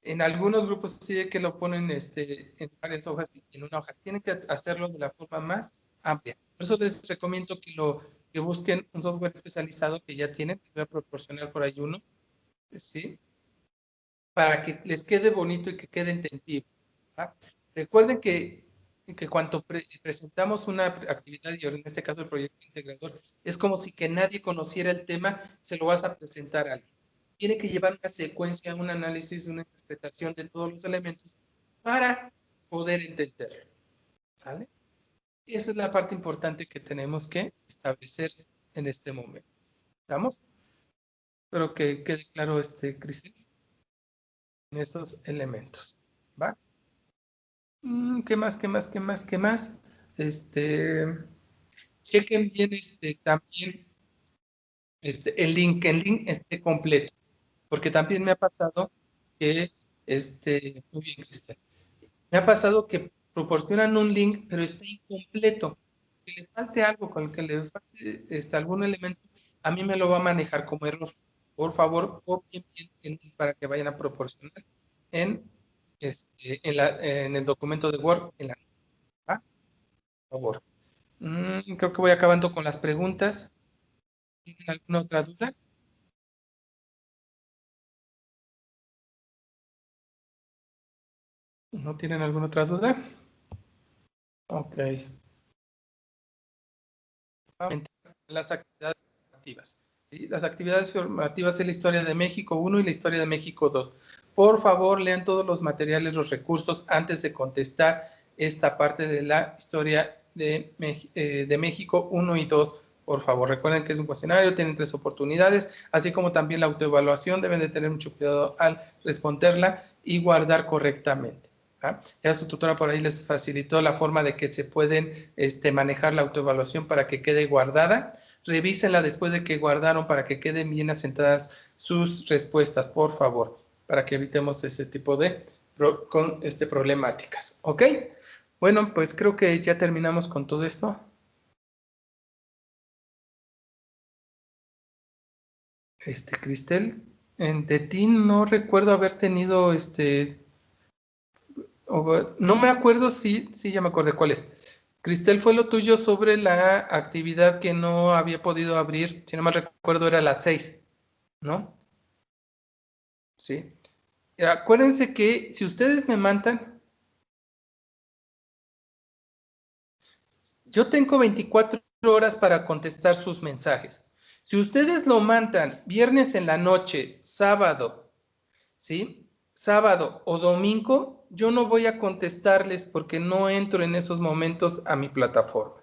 En algunos grupos sí de que lo ponen en varias hojas, en una hoja. Tienen que hacerlo de la forma más amplia. Por eso les recomiendo que busquen un software especializado que ya tienen. Les voy a proporcionar por ahí uno. ¿sí? Para que les quede bonito y que quede entendible. ¿Ah? Recuerden que cuando presentamos una actividad, y en este caso el proyecto integrador, es como si que nadie conociera el tema, se lo vas a presentar a alguien. Tiene que llevar una secuencia, un análisis, una interpretación de todos los elementos para poder entenderlo. ¿Sale? Y esa es la parte importante que tenemos que establecer en este momento. ¿Estamos? Espero que quede claro, Cristian, en estos elementos. ¿Va? ¿Qué más, qué más, qué más, qué más? Chequen bien también el link esté completo, porque también me ha pasado que, muy bien, Cristian, me ha pasado que proporcionan un link, pero está incompleto, que le falte algo, con el que le falte algún elemento, a mí me lo va a manejar como error. Por favor, copien bien el link para que vayan a proporcionar en, en el documento de Word, ¿va? Por favor. Creo que voy acabando con las preguntas. ¿Tienen alguna otra duda? ¿No tienen alguna otra duda? Ok. Las actividades formativas. ¿Sí? Las actividades formativas es la historia de México 1 y la historia de México 2. Por favor, lean todos los materiales, los recursos antes de contestar esta parte de la historia de México 1 y 2. Por favor, recuerden que es un cuestionario, tienen 3 oportunidades, así como también la autoevaluación, deben de tener mucho cuidado al responderla y guardar correctamente. ¿Ah? Ya su tutora por ahí les facilitó la forma de que se pueden manejar la autoevaluación para que quede guardada. Revísenla después de que guardaron para que queden bien asentadas sus respuestas, por favor, para que evitemos ese tipo de problemáticas. ¿Ok? Bueno, pues creo que ya terminamos con todo esto. Cristel, de ti no recuerdo haber tenido no me acuerdo sí, ya me acordé cuál es. Cristel, fue lo tuyo sobre la actividad que no había podido abrir, si no mal recuerdo era las 6, ¿no? Sí. Acuérdense que si ustedes me mandan, yo tengo 24 horas para contestar sus mensajes. Si ustedes lo mandan viernes en la noche, sábado, ¿sí? Sábado o domingo, yo no voy a contestarles porque no entro en esos momentos a mi plataforma,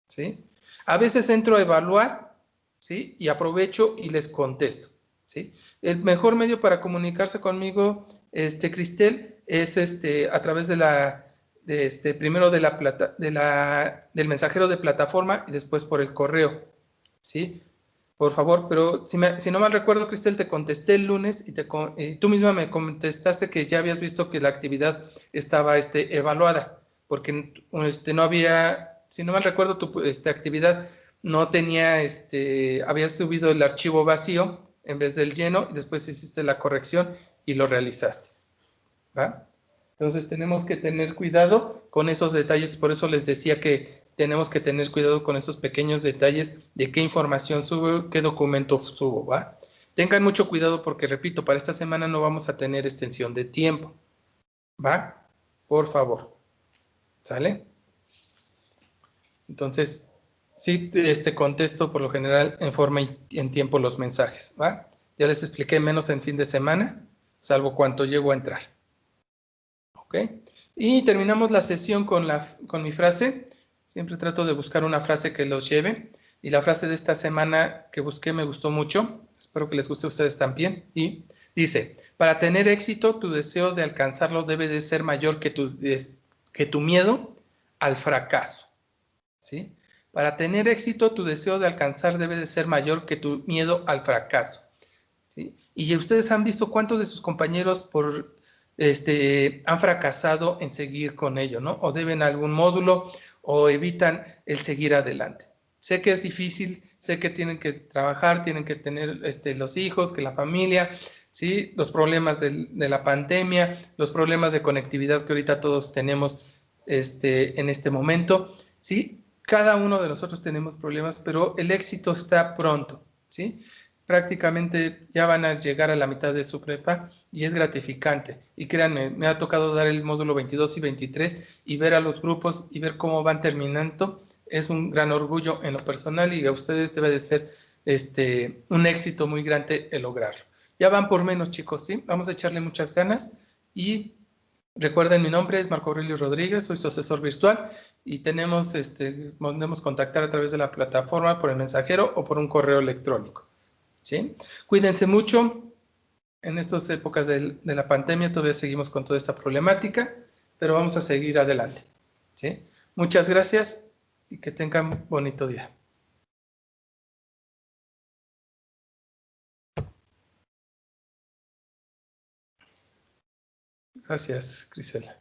¿sí? A veces entro a evaluar, ¿sí? Y aprovecho y les contesto, ¿sí? El mejor medio para comunicarse conmigo, Cristel, es a través primero del mensajero de plataforma y después por el correo, ¿sí? Por favor, pero si no mal recuerdo, Cristel, te contesté el lunes y tú misma me contestaste que ya habías visto que la actividad estaba evaluada, porque no había, si no mal recuerdo, tu actividad no tenía, habías subido el archivo vacío en vez del lleno y después hiciste la corrección y lo realizaste, ¿va? Entonces tenemos que tener cuidado con esos detalles, por eso les decía que tenemos que tener cuidado con esos pequeños detalles de qué información subo, qué documento subo, ¿va? Tengan mucho cuidado porque, repito, para esta semana no vamos a tener extensión de tiempo, ¿va? Por favor, ¿sale? Entonces, sí, contesto por lo general en forma y en tiempo los mensajes, ¿va? Ya les expliqué menos en fin de semana, salvo cuando llego a entrar. ¿Ok? Y terminamos la sesión con mi frase. Siempre trato de buscar una frase que los lleve. Y la frase de esta semana que busqué me gustó mucho. Espero que les guste a ustedes también. Y dice, para tener éxito, tu deseo de alcanzarlo debe de ser mayor que tu miedo al fracaso. ¿Sí? Para tener éxito, tu deseo de alcanzar debe de ser mayor que tu miedo al fracaso. ¿Sí? Y ustedes han visto cuántos de sus compañeros han fracasado en seguir con ello, ¿no? O deben algún módulo o evitan el seguir adelante. Sé que es difícil, sé que tienen que trabajar, tienen que tener los hijos, que la familia, ¿sí? Los problemas de la pandemia, los problemas de conectividad que ahorita todos tenemos en este momento, ¿sí? Cada uno de nosotros tenemos problemas, pero el éxito está pronto, ¿sí? prácticamente ya van a llegar a la mitad de su prepa y es gratificante. Y créanme, me ha tocado dar el módulo 22 y 23 y ver a los grupos y ver cómo van terminando. Es un gran orgullo en lo personal y a ustedes debe de ser un éxito muy grande el lograrlo. Ya van por menos, chicos, ¿sí? Vamos a echarle muchas ganas y recuerden, mi nombre es Marco Aurelio Rodríguez, soy su asesor virtual y podemos contactar a través de la plataforma por el mensajero o por un correo electrónico. ¿Sí? Cuídense mucho. En estas épocas de la pandemia todavía seguimos con toda esta problemática, pero vamos a seguir adelante. ¿Sí? Muchas gracias y que tengan bonito día. Gracias, Grisela.